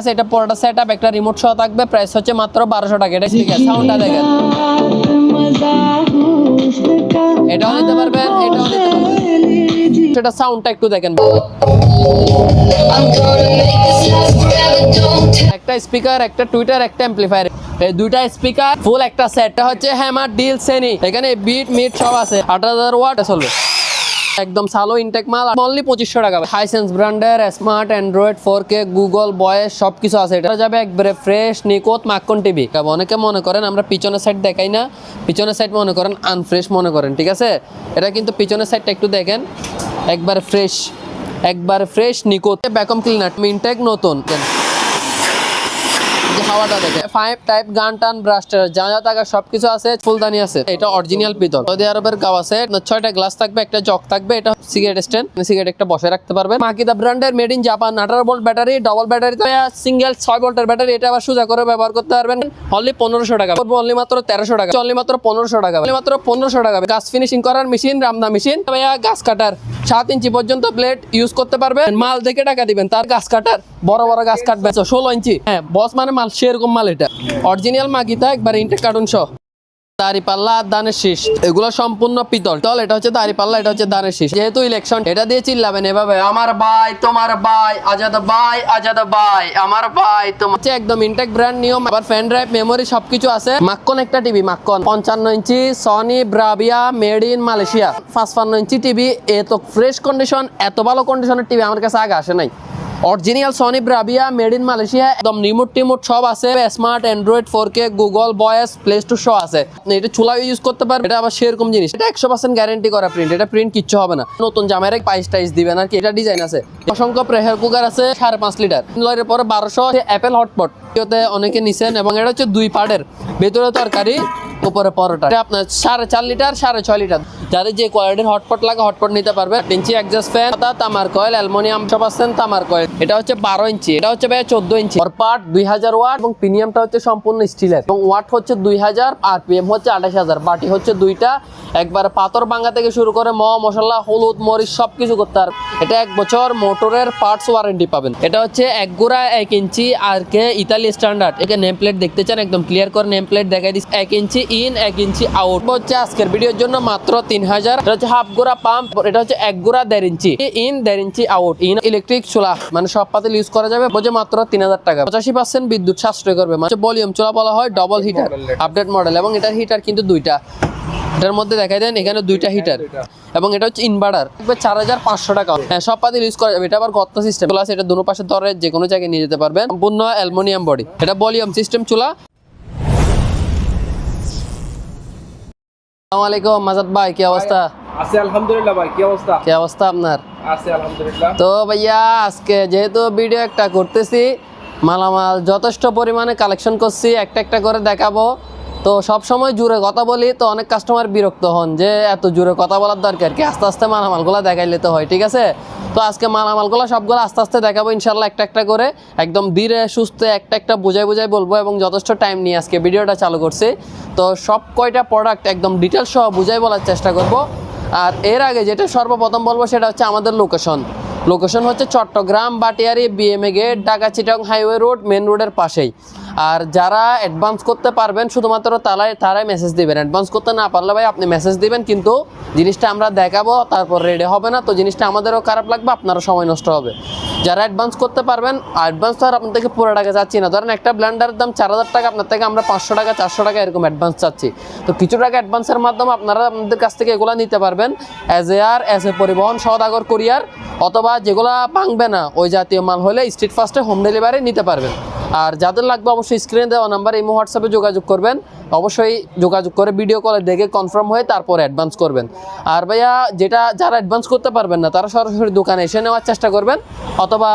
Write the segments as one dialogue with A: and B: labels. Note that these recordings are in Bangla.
A: আচ্ছা, এটা পুরোটা সেটআপ একটা রিমোট সহ থাকবে, প্রাইস হচ্ছে মাত্র 1200 টাকা। এটা স্পিকার সাউন্ডটা দেখেন, এটাও নিতে পারবেন, এটাও নিতে পারবেন। সেটা সাউন্ডটা একটু দেখেন, একটা স্পিকার, একটা টুইটার, একটা অ্যাম্পলিফায়ার, এই দুইটা স্পিকার ফুল একটা সেটটা হচ্ছে হ্যামার ডিল সেনি। এখানে বিট মিট সব আছে, 8000 ওয়াট চলবে, একদম সালো ইনটেক মাল, অনলি 2500 টাকা। হাইসেন্স ব্র্যান্ডের smart android 4K Google voice সবকিছু আছে। এটা যাবে একবারে ফ্রেশ নিকোত মাখন টিভি। অনেকে মনে করেন আমরা পিছনের সাইড দেখাই না, পিছনের সাইড মনে করেন আনফ্রেশ মনে করেন, ঠিক আছে? এটা কিন্তু পিছনের সাইডটা একটু দেখেন, একবারে ফ্রেশ, একবারে ফ্রেশ নিকোত ভ্যাকুয়াম ক্লিনার ইনটেক নতুন। হাওয়াটা দেখে 5 টাইপ গান টান ব্রাস্টার যা যা টাকা সবকিছু আছে, ফুলদানি আছে। এটা অরিজিনাল পিতল, সৌদি আরবের গাওয়া আছে। 6টা গ্লাস থাকবে, একটা জগ থাকবে, এটা সিগারেট স্ট্যান্ড, সিগারেট একটা বসে রাখতে পারবে। মাকিদা ব্র্যান্ডের made in Japan 18 volt battery, double battery, single 6 ভোল্টের ব্যাটারি। এটা আবার সোজা করে ব্যবহার করতে পারবেন। অনলি 1500 টাকা পড়বে, অনলি মাত্র 1300 টাকা, অনলি মাত্র 1500 টাকা, অনলি মাত্র 1500 টাকা। গাছ ফিনিশিং করার মেশিন, রামদা মেশিন, ভাইয়া গাছ কাটার 7 ইঞ্চি পর্যন্ত ব্লেড ইউজ করতে পারবে। মাল দেখে টাকা দিবেন, তার গাছ কাটার বড় বড় গাছ কাটবে 16 ইঞ্চি। হ্যাঁ বস মানে মাল সেরকম মাল। এটা অরিজিনাল মাগিতা, একবার ইনটেক কার্টুন সহ। দাড়িপাল্লা আর দানের শীষ এগুলো সম্পূর্ণ পিতল। এটা হচ্ছে দাড়িপাল্লা, এটা হচ্ছে দানের শীষ। যেহেতু ইলেকশন, এটা দিয়ে চিল্লাবেন এভাবে, আমার ভাই তোমার ভাই, আজাদ ভাই আজাদ ভাই, আমার ভাই তোমার। একদম ইনটেক ব্র্যান্ড নিয়ম, আবার ফ্যান ড্রাইভ মেমোরি সবকিছু আছে। মাক্কন একটা টিভি, মাক্কন 55 inch Sony Bravia made in Malaysia 55 inch TV. এত ফ্রেশ কন্ডিশন, এত ভালো কন্ডিশনের টিভি আমার কাছে আগে আসে নাই। Original Sony Bravia made in Malaysia, একদম রিমোট টিমোট সব আছে। Smart android 4K Google voice play store সহ আছে। এটা চুলা ইউজ করতে পারবে। এটা আবার সেরকম জিনিস, এটা 100% গ্যারান্টি করা প্রিন্ট। এটা প্রিন্ট কিচ্ছু হবে না। নতুন জামাইরে পাইস টাইস দিবেন আর কি। এটা ডিজাইন আছে। অসংখ্য প্রেসার কুকার আছে 5.5 লিটার, লয়ের পরে 1200 অ্যাপেল হটপট এতে অনেকে নিছেন। এবং এটা হচ্ছে 2 পার্টের, ভেতরে তরকারি উপরে পরোটা। আপনার 4.5 লিটার 6.5 লিটার। যাদের যে কোয়ালিটির হটপট লাগে হটপট নিতে পারবে। 8 ইঞ্চি এক্সজস্ট ফ্যান, তামার কয়েল, অ্যালুমিনিয়াম সব আছেন, তামার কয়েল। এটা হচ্ছে 12 ইঞ্চি, এটা হচ্ছে ভাই 14 ইঞ্চি। আর পার্ট 2000 ওয়াট এবং প্রিমিয়ামটা হচ্ছে সম্পূর্ণ স্টিলের এবং ওয়াট হচ্ছে 2000, আরপিএম হচ্ছে 28000। বাটি হচ্ছে 2টা, একবার পাথর ভাঙা থেকে শুরু করে মশলা হলুদ মরিচ সবকিছু করতে পারবে। এটা 1 বছর মোটরের পার্টস ওয়ারেন্টি পাবেন। এটা হচ্ছে 1 গুড়া 1 ইঞ্চি আর কে ইতালি স্ট্যান্ডার্ড। একে নেম প্লেট দেখতে চান, একদম ক্লিয়ার করে নেম প্লেট দেখাই দিচ্ছি। 1 ইঞ্চি ইন 1 ইঞ্চি আউট হচ্ছে আজকের ভিডিওর জন্য মাত্র 3000। এটা হচ্ছে হাফ গুড়া পাম্প, এটা হচ্ছে 1 গুড়া 1.5 inch in 1.5 inch out. In electric চুলা, মানে সব পাতিল ইউজ করা যাবে। বলছে মাত্র 3000 টাকা, 85% বিদ্যুৎ সাশ্রয় করবে। মানে ভলিউম চুলা বলা হয়, ডবল হিটার আপডেট মডেল। এবং এটার হিটার কিন্তু 2টা, এটার মধ্যে দেখাই দেন এখানে 2টা হিটার। এবং এটা হচ্ছে ইনভার্টার, 4500 টাকা। হ্যাঁ সব পাতিল ইউজ করা যাবে। এটা আবার গর্ত সিস্টেম চুলা আছে, এটা দুনো পাশে ধরে যে কোনো জায়গায় নিয়ে যেতে পারবেন। সম্পূর্ণ অ্যালুমিনিয়াম বডি, এটা ভলিউম সিস্টেম চুলা। আসসালামু আলাইকুম মাজাদ ভাই, কি অবস্থা?
B: আছে আলহামদুলিল্লাহ ভাই, কি অবস্থা?
A: কি অবস্থা আপনার?
B: আছে আলহামদুলিল্লাহ।
A: তো ভাইয়া আজকে যেহেতু ভিডিও একটা করতেছি, মালামাল যথেষ্ট পরিমাণে কালেকশন করছি, একটা একটা করে দেখাবো। তো সব সময় জুড়ে কথা বলি, তো অনেক কাস্টমার বিরক্ত হন যে এত জুড়ে কথা বলার দরকার কি, আস্তে আস্তে মালামালগুলো দেখাইলে তো হয়, ঠিক আছে? তো আজকে মালামালগুলো সবগুলো আস্তে আস্তে দেখাবো ইনশাল্লাহ, একটা একটা করে একদম ধীরে সুস্থে একটা একটা বুঝাই বলবো। এবং যথেষ্ট টাইম নিয়ে আজকে ভিডিওটা চালু করছি। তো সব কয়টা প্রোডাক্ট একদম ডিটেলস সহ বুঝাই বলার চেষ্টা করব। আর এর আগে যেটা সর্বপ্রথম বলবো সেটা হচ্ছে আমাদের লোকেশন হচ্ছে Chattogram Batiari BMA gate, Dhaka Chittagong highway road, main রোডের পাশেই। আর যারা অ্যাডভান্স করতে পারবেন শুধুমাত্র তারাই মেসেজ দিবেন। অ্যাডভান্স করতে না পারলে ভাই আপনি মেসেজ দিবেন, কিন্তু জিনিসটা আমরা দেখাবো তারপর রেডি হবে না, তো জিনিসটা আমাদেরও খারাপ লাগবে, আপনারও সময় নষ্ট হবে। যারা অ্যাডভান্স করতে পারবেন, অ্যাডভান্স তো আর আপনার থেকে পুরো টাকা চাচ্ছি না। ধরেন একটা ব্লেন্ডারের দাম 4000 টাকা, আপনার থেকে আমরা 500 টাকা 400 টাকা এরকম অ্যাডভান্স চাচ্ছি। তো কিছু টাকা অ্যাডভান্সের মাধ্যমে আপনারা আপনাদের কাছ থেকে এগুলো নিতে পারবেন অ্যাজ এ পরিবহন সওদাগর কুরিয়ার, অথবা যেগুলো ভাঙবে না ওই জাতীয় মাল হলে স্ট্রিট ফাস্টে হোম ডেলিভারি নিতে পারবেন। আর যাদের লাগবে অবশ্যই স্ক্রিনে দেওয়া নাম্বার ইমো হোয়াটসঅ্যাপে যোগাযোগ করবেন। অবশ্যই যোগাযোগ করে ভিডিও কলে দেখে কনফার্ম হয়ে তারপর অ্যাডভান্স করবেন। আর ভাইয়া যারা অ্যাডভান্স করতে পারবেন না তারা সরাসরি দোকানে এসে নেওয়ার চেষ্টা করবেন, অথবা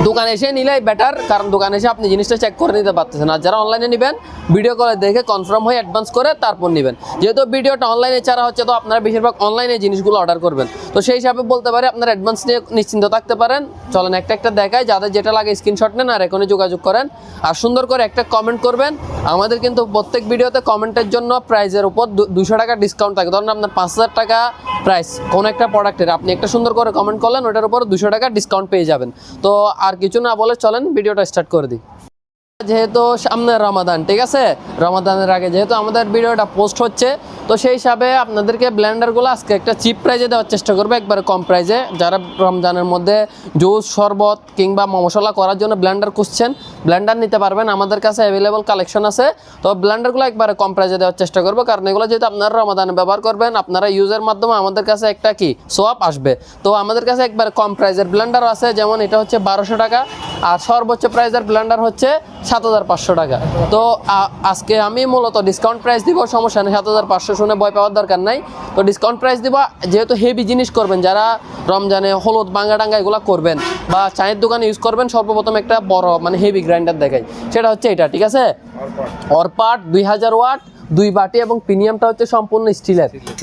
A: দোকানে এসে নিলেই বেটার, কারণ দোকানে এসে আপনি জিনিসটা চেক করে নিতে পারতেছেন। আর যারা অনলাইনে নেবেন ভিডিও কলে দেখে কনফার্ম হয়ে অ্যাডভান্স করে তারপর নেবেন। যেহেতু ভিডিওটা অনলাইনে ছাড়া হচ্ছে, তো আপনারা বেশিরভাগ অনলাইনে জিনিসগুলো অর্ডার করবেন। তো সেই হিসাবে বলতে পারি আপনারা অ্যাডভান্স নিয়ে নিশ্চিন্ত থাকতে পারেন। চলেন একটা একটা দেখায়, যাদের যেটা লাগে স্ক্রিনশট নেন আর এখনই যোগাযোগ করেন। আর সুন্দর করে একটা কমেন্ট করবেন। আমাদের কিন্তু প্রত্যেক ভিডিওতে কমেন্টের জন্য প্রাইজের উপর 200 টাকা ডিসকাউন্ট থাকে। ধরুন আপনার 5000 টাকা প্রাইস কোনো একটা প্রোডাক্টের, আপনি একটা সুন্দর করে কমেন্ট করলেন, ওটার উপর 200 টাকা ডিসকাউন্ট পেয়ে যাবেন। তো আর কিছু না বলে চলেন ভিডিওটা স্টার্ট করে দিই। যেহেতু সামনে রমাদান, ঠিক আছে, রমাদানের আগে যেহেতু আমাদের ভিডিওটা পোস্ট হচ্ছে, তো সেই হিসাবে আপনাদেরকে ব্লেন্ডারগুলো আজকে একটা চিপ প্রাইজে দেওয়ার চেষ্টা করবো, একবারে কম প্রাইজে। যারা রমজানের মধ্যে জুস, শরবত কিংবা মশলা করার জন্য ব্লেন্ডার খুঁজছেন, ব্লেন্ডার নিতে পারবেন, আমাদের কাছে অ্যাভেলেবল কালেকশন আছে। তো ব্লেন্ডারগুলো একবারে কম প্রাইজে দেওয়ার চেষ্টা করবো, কারণ এগুলো যেহেতু আপনারা রমাদানে ব্যবহার করবেন, আপনারা ইউজের মাধ্যমে আমাদের কাছে একটা কি সোয়াপ আসবে। তো আমাদের কাছে একবারে কম প্রাইজের ব্লেন্ডার আছে, যেমন এটা হচ্ছে 1200 টাকা, আর সর্বোচ্চ প্রাইজের ব্লেন্ডার হচ্ছে 7500 টাকা। তো আজকে আমি মূলত ডিসকাউন্ট প্রাইস দিব, সমস্যা নেই, 7500 শুনে ভয় পাওয়ার দরকার নাই। তো ডিসকাউন্ট প্রাইস দিব, যেহেতু হেভি জিনিস করবেন, যারা রমজানে হলুদ বাঙ্গা ডাঙ্গা এগুলো করবেন বা চায়ের দোকানে ইউজ করবেন, সর্বপ্রথম একটা বড় মানে হেভি গ্রাইন্ডার দেখাই, সেটা হচ্ছে এটা, ঠিক আছে, অরপাট 2000 ওয়াট, 2 বাটি, এবং প্রিমিয়ামটা হচ্ছে সম্পূর্ণ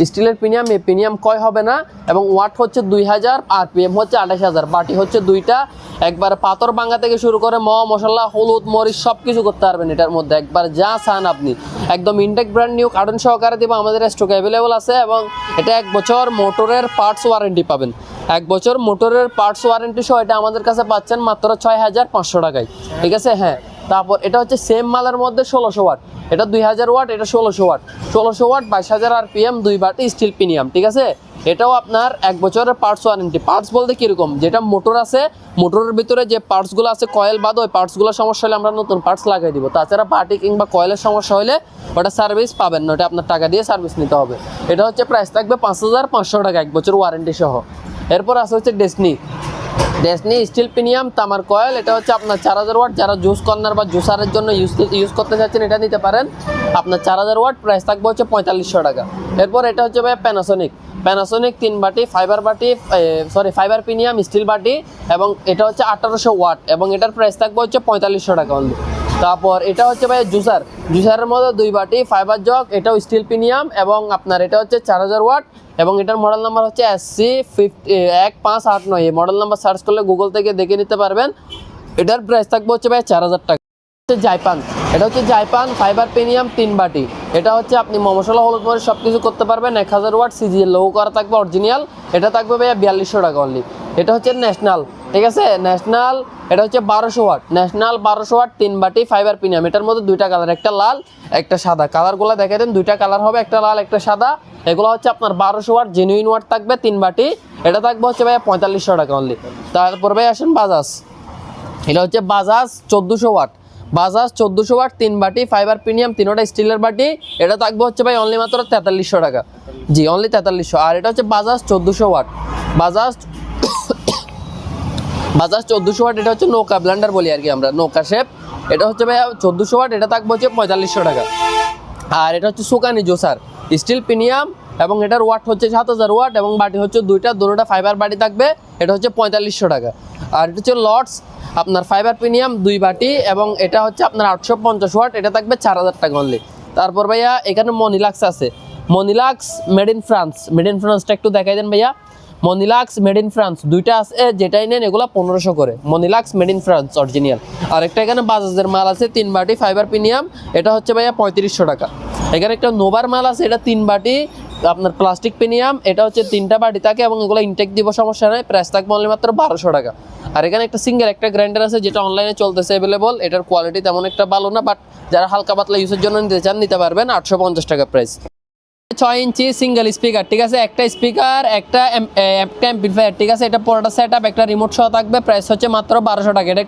A: স্টিলের প্রিমিয়াম। এই প্রিমিয়াম ক্ষয় হবে না, এবং ওয়াট হচ্ছে 2000 আর পিএম হচ্ছে 28000, বাটি হচ্ছে 2টা। একবার পাথর ভাঙা থেকে শুরু করে মশলা, হলুদ, মরিচ সব কিছু করতে পারবেন এটার মধ্যে, একবার যা চান আপনি। একদম ইনটেক ব্র্যান্ড নিউ কার্টন সহকারে দিব, আমাদের স্টক অ্যাভেলেবল আছে। এবং এটা 1 বছর মোটরের পার্টস ওয়ারেন্টি পাবেন, 1 বছর মোটরের পার্টস ওয়ারেন্টি সহ এটা আমাদের কাছে পাচ্ছেন মাত্র 6500 টাকায়, ঠিক আছে। হ্যাঁ, তারপর এটা হচ্ছে সেম মালের মধ্যে 1600 ওয়াট, এটা 2000 ওয়াট, এটা 1600 ওয়াট, 1600 ওয়াট 22000 আরপিএম, 2 বাটি স্টিল প্রিমিয়াম, ঠিক আছে। এটাও আপনার 1 বছরের পার্টস ওয়ারেন্টি। পার্টস বলতে কীরকম, যেটা মোটর আছে, মোটরের ভিতরে যে পার্টসগুলো আছে, কয়েল বাদ, ওই পার্টসগুলো সমস্যা হলে আমরা নতুন পার্টস লাগাই দিব। তাছাড়া বাটি কিংবা কয়েলের সমস্যা হলে ওটা সার্ভিস পাবেন না, ওটা আপনার টাকা দিয়ে সার্ভিস নিতে হবে। এটা হচ্ছে প্রাইস থাকবে 5500 টাকা, 1 বছর ওয়ারেন্টি সহ। এরপর আছে হচ্ছে ডেসনি স্টিল প্রিমিয়াম তামার কয়েল, এটা হচ্ছে আপনার 4000 ওয়াট, যারা জুস কর্নার বা জুসারের জন্য ইউজ করতে চাচ্ছেন এটা নিতে পারেন। আপনার 4000 ওয়াট, প্রাইস থাকবে হচ্ছে 4500 টাকা। এরপর এটা হচ্ছে ভাই প্যানাসোনিক 3 বাটি ফাইবার প্রিমিয়াম স্টিল বাটি, এবং এটা হচ্ছে 1800 ওয়াট, এবং এটার প্রাইস থাকবে হচ্ছে 4500 টাকা অনলি। তারপর এটা হচ্ছে ভাই জুসারের মধ্যে 2 বাটি ফাইবার জগ, এটাও স্টিল প্রিমিয়াম, এবং আপনার এটা হচ্ছে 4000 ওয়াট, এবং এটার মডেল নাম্বার হচ্ছে SC1589। এই মডেল নাম্বার সার্চ করলে গুগল থেকে দেখে নিতে পারবেন। এটার প্রাইস থাকবে হচ্ছে ভাই 4000 টাকা। এটা হচ্ছে জাইপান ফাইবার প্রিমিয়াম 3 বাটি, এটা হচ্ছে আপনি মশলা, হলুদ, মরিচ সব কিছু করতে পারবেন। 1000 ওয়াট সিজিএল লোগো করা থাকবে, অরিজিনাল। এটা থাকবে ভাইয়া 4200 টাকা অনলি। এটা হচ্ছে ন্যাশনাল, ঠিক আছে, ন্যাশনাল, এটা হচ্ছে 1200 ওয়াট, ন্যাশনাল 1200 ওয়াট 3 বাটি ফাইবার প্রিমিয়াম। এটার মধ্যে 2টা কালার, একটা লাল একটা সাদা, কালারগুলো দেখে দেন, 2টা কালার হবে, একটা লাল একটা সাদা। এগুলো হচ্ছে আপনার 1200 ওয়াট জেনুইন ওয়াট থাকবে 3 বাটি, এটা থাকবে হচ্ছে ভাইয়া 4500 টাকা অনলি। তারপর ভাই আসেন বাজাজ, এটা হচ্ছে বাজাজ 1400 ওয়াট, 3 বাটি ফাইবার প্রিমিয়াম, 3টা স্টিলের বাটি, এটা থাকবে হচ্ছে ভাই অনলি মাত্র 4300 টাকা, জি অনলি 4300। আর এটা হচ্ছে বাজাজ 1400 ওয়াট, বাজাজ 1400 ওয়াট, এটা হচ্ছে নৌকা ব্লেন্ডার বলি আর কি আমরা, নৌকা শেপ। এটা হচ্ছে ভাই 1400 ওয়াট, এটা থাকবে হচ্ছে 4500 টাকা। আর এটা হচ্ছে সুকানি জোসার স্টিল প্রিমিয়াম, এবং এটার ওয়াট হচ্ছে 7000 ওয়াট, এবং বাটি হচ্ছে দুটোটা ফাইবার বাটি থাকবে, এটা হচ্ছে 4500 টাকা। আর এটা হচ্ছে লটস আপনার ফাইবার প্রিমিয়াম 2 বাটি, এবং এটা হচ্ছে আপনার 850 ওয়াট, এটা থাকবে 4000 টাকা অনলি। তারপর ভাইয়া এখানে মনিলাক্স আছে, মনিলাক্স মেড ইন ফ্রান্সটা একটু দেখাই দেন ভাইয়া। মনিলাক্স মেড ইন ফ্রান্স 2টা আছে, যেটাই নেন এগুলো 1500 করে, মনিলাক্স মেড ইন ফ্রান্স অরিজিনাল। আর একটা এখানে বাজাজের মাল আছে 3 বাটি ফাইবার প্রিমিয়াম, এটা হচ্ছে ভাইয়া 3500 টাকা। এখানে একটা নোভার মাল আছে, এটা 3 বাটি আপনার প্লাস্টিক প্রিমিয়াম, এটা হচ্ছে 3টা বাটি থাকে, এবং এগুলো ইনটেক দিব, সমস্যা নেই, প্রাইস থাকবে অনলি মাত্র 1200 টাকা। আর এখানে একটা সিঙ্গেল একটা গ্রাইন্ডার আছে, যেটা অনলাইনে চলতেছে অ্যাভেলেবল, এটার কোয়ালিটি তেমন একটা ভালো না, বাট যারা হালকা পাতলা ইউজের জন্য নিতে চান নিতে পারবেন, 850 টাকা প্রাইস। 6 ইঞ্চি সিঙ্গেল স্পিকার, ঠিক আছে, একটা স্পিকার একটা অ্যাম্পলিফায়ার, ঠিক আছে, এটা পুরোটা সেটআপ, একটা রিমোট সহ থাকবে, প্রাইস হচ্ছে মাত্র 1200 টাকা। এটা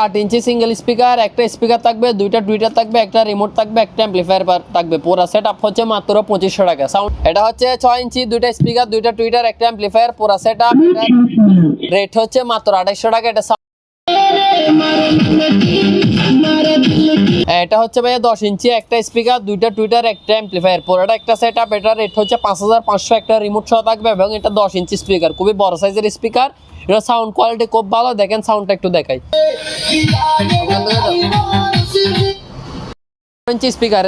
A: 8 ইঞ্চি সিঙ্গেল স্পিকার, একটা স্পিকার থাকবে, 2টা টুইটার থাকবে, একটা রিমোট থাকবে, একটা অ্যাম্পলিফায়ার থাকবে, পুরো সেটআপ হচ্ছে মাত্র 2500 টাকা। সাউন্ড এটা হচ্ছে 6 ইঞ্চি, 2টা স্পিকার, 2টা টুইটার, একটা অ্যাম্পলিফায়ার, পুরো সেটআপ, এটা রেট হচ্ছে মাত্র 2800 টাকা। এটা হচ্ছে ভাইয়া 10 ইঞ্চি, একটা স্পিকার, 2টা টুইটার, একটা অ্যাম্পলিফায়ার, পুরোটা একটা সেটআপ, এটা রেট হচ্ছে 5500, একটা রিমোট সহ থাকবে, এবং এটা 10 ইঞ্চি স্পিকার, খুবই বড় সাইজের স্পিকার। এটা সাউন্ড কোয়ালিটি খুব ভালো, দেখেন সাউন্ডটা একটু দেখাই। 4 ইঞ্চি স্পিকার,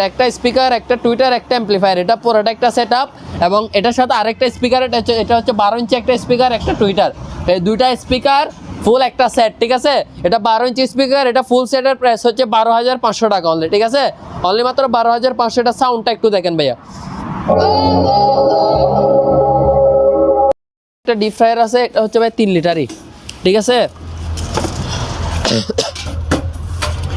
A: একটা টুইটার, একটা অ্যাম্পলিফায়ার, এটা পুরোটা একটা সেটআপ, এবং এটার সাথে আরেকটা স্পিকার, এটা হচ্ছে 12 ইঞ্চি, একটা স্পিকার, একটা টুইটার, এই 2টা স্পিকার ফুল একটা সেট, ঠিক আছে। এটা 12 ইঞ্চি স্পিকার, এটা ফুল সেটের প্রাইস হচ্ছে 12500 টাকা অনলি, ঠিক আছে, অনলি মাত্র 12500। এটা সাউন্ডটা একটু দেখেন ভাইয়া। একটা ডিপ ফ্রায়ার আছে, এটা হচ্ছে ভাই 3 লিটারই, ঠিক আছে,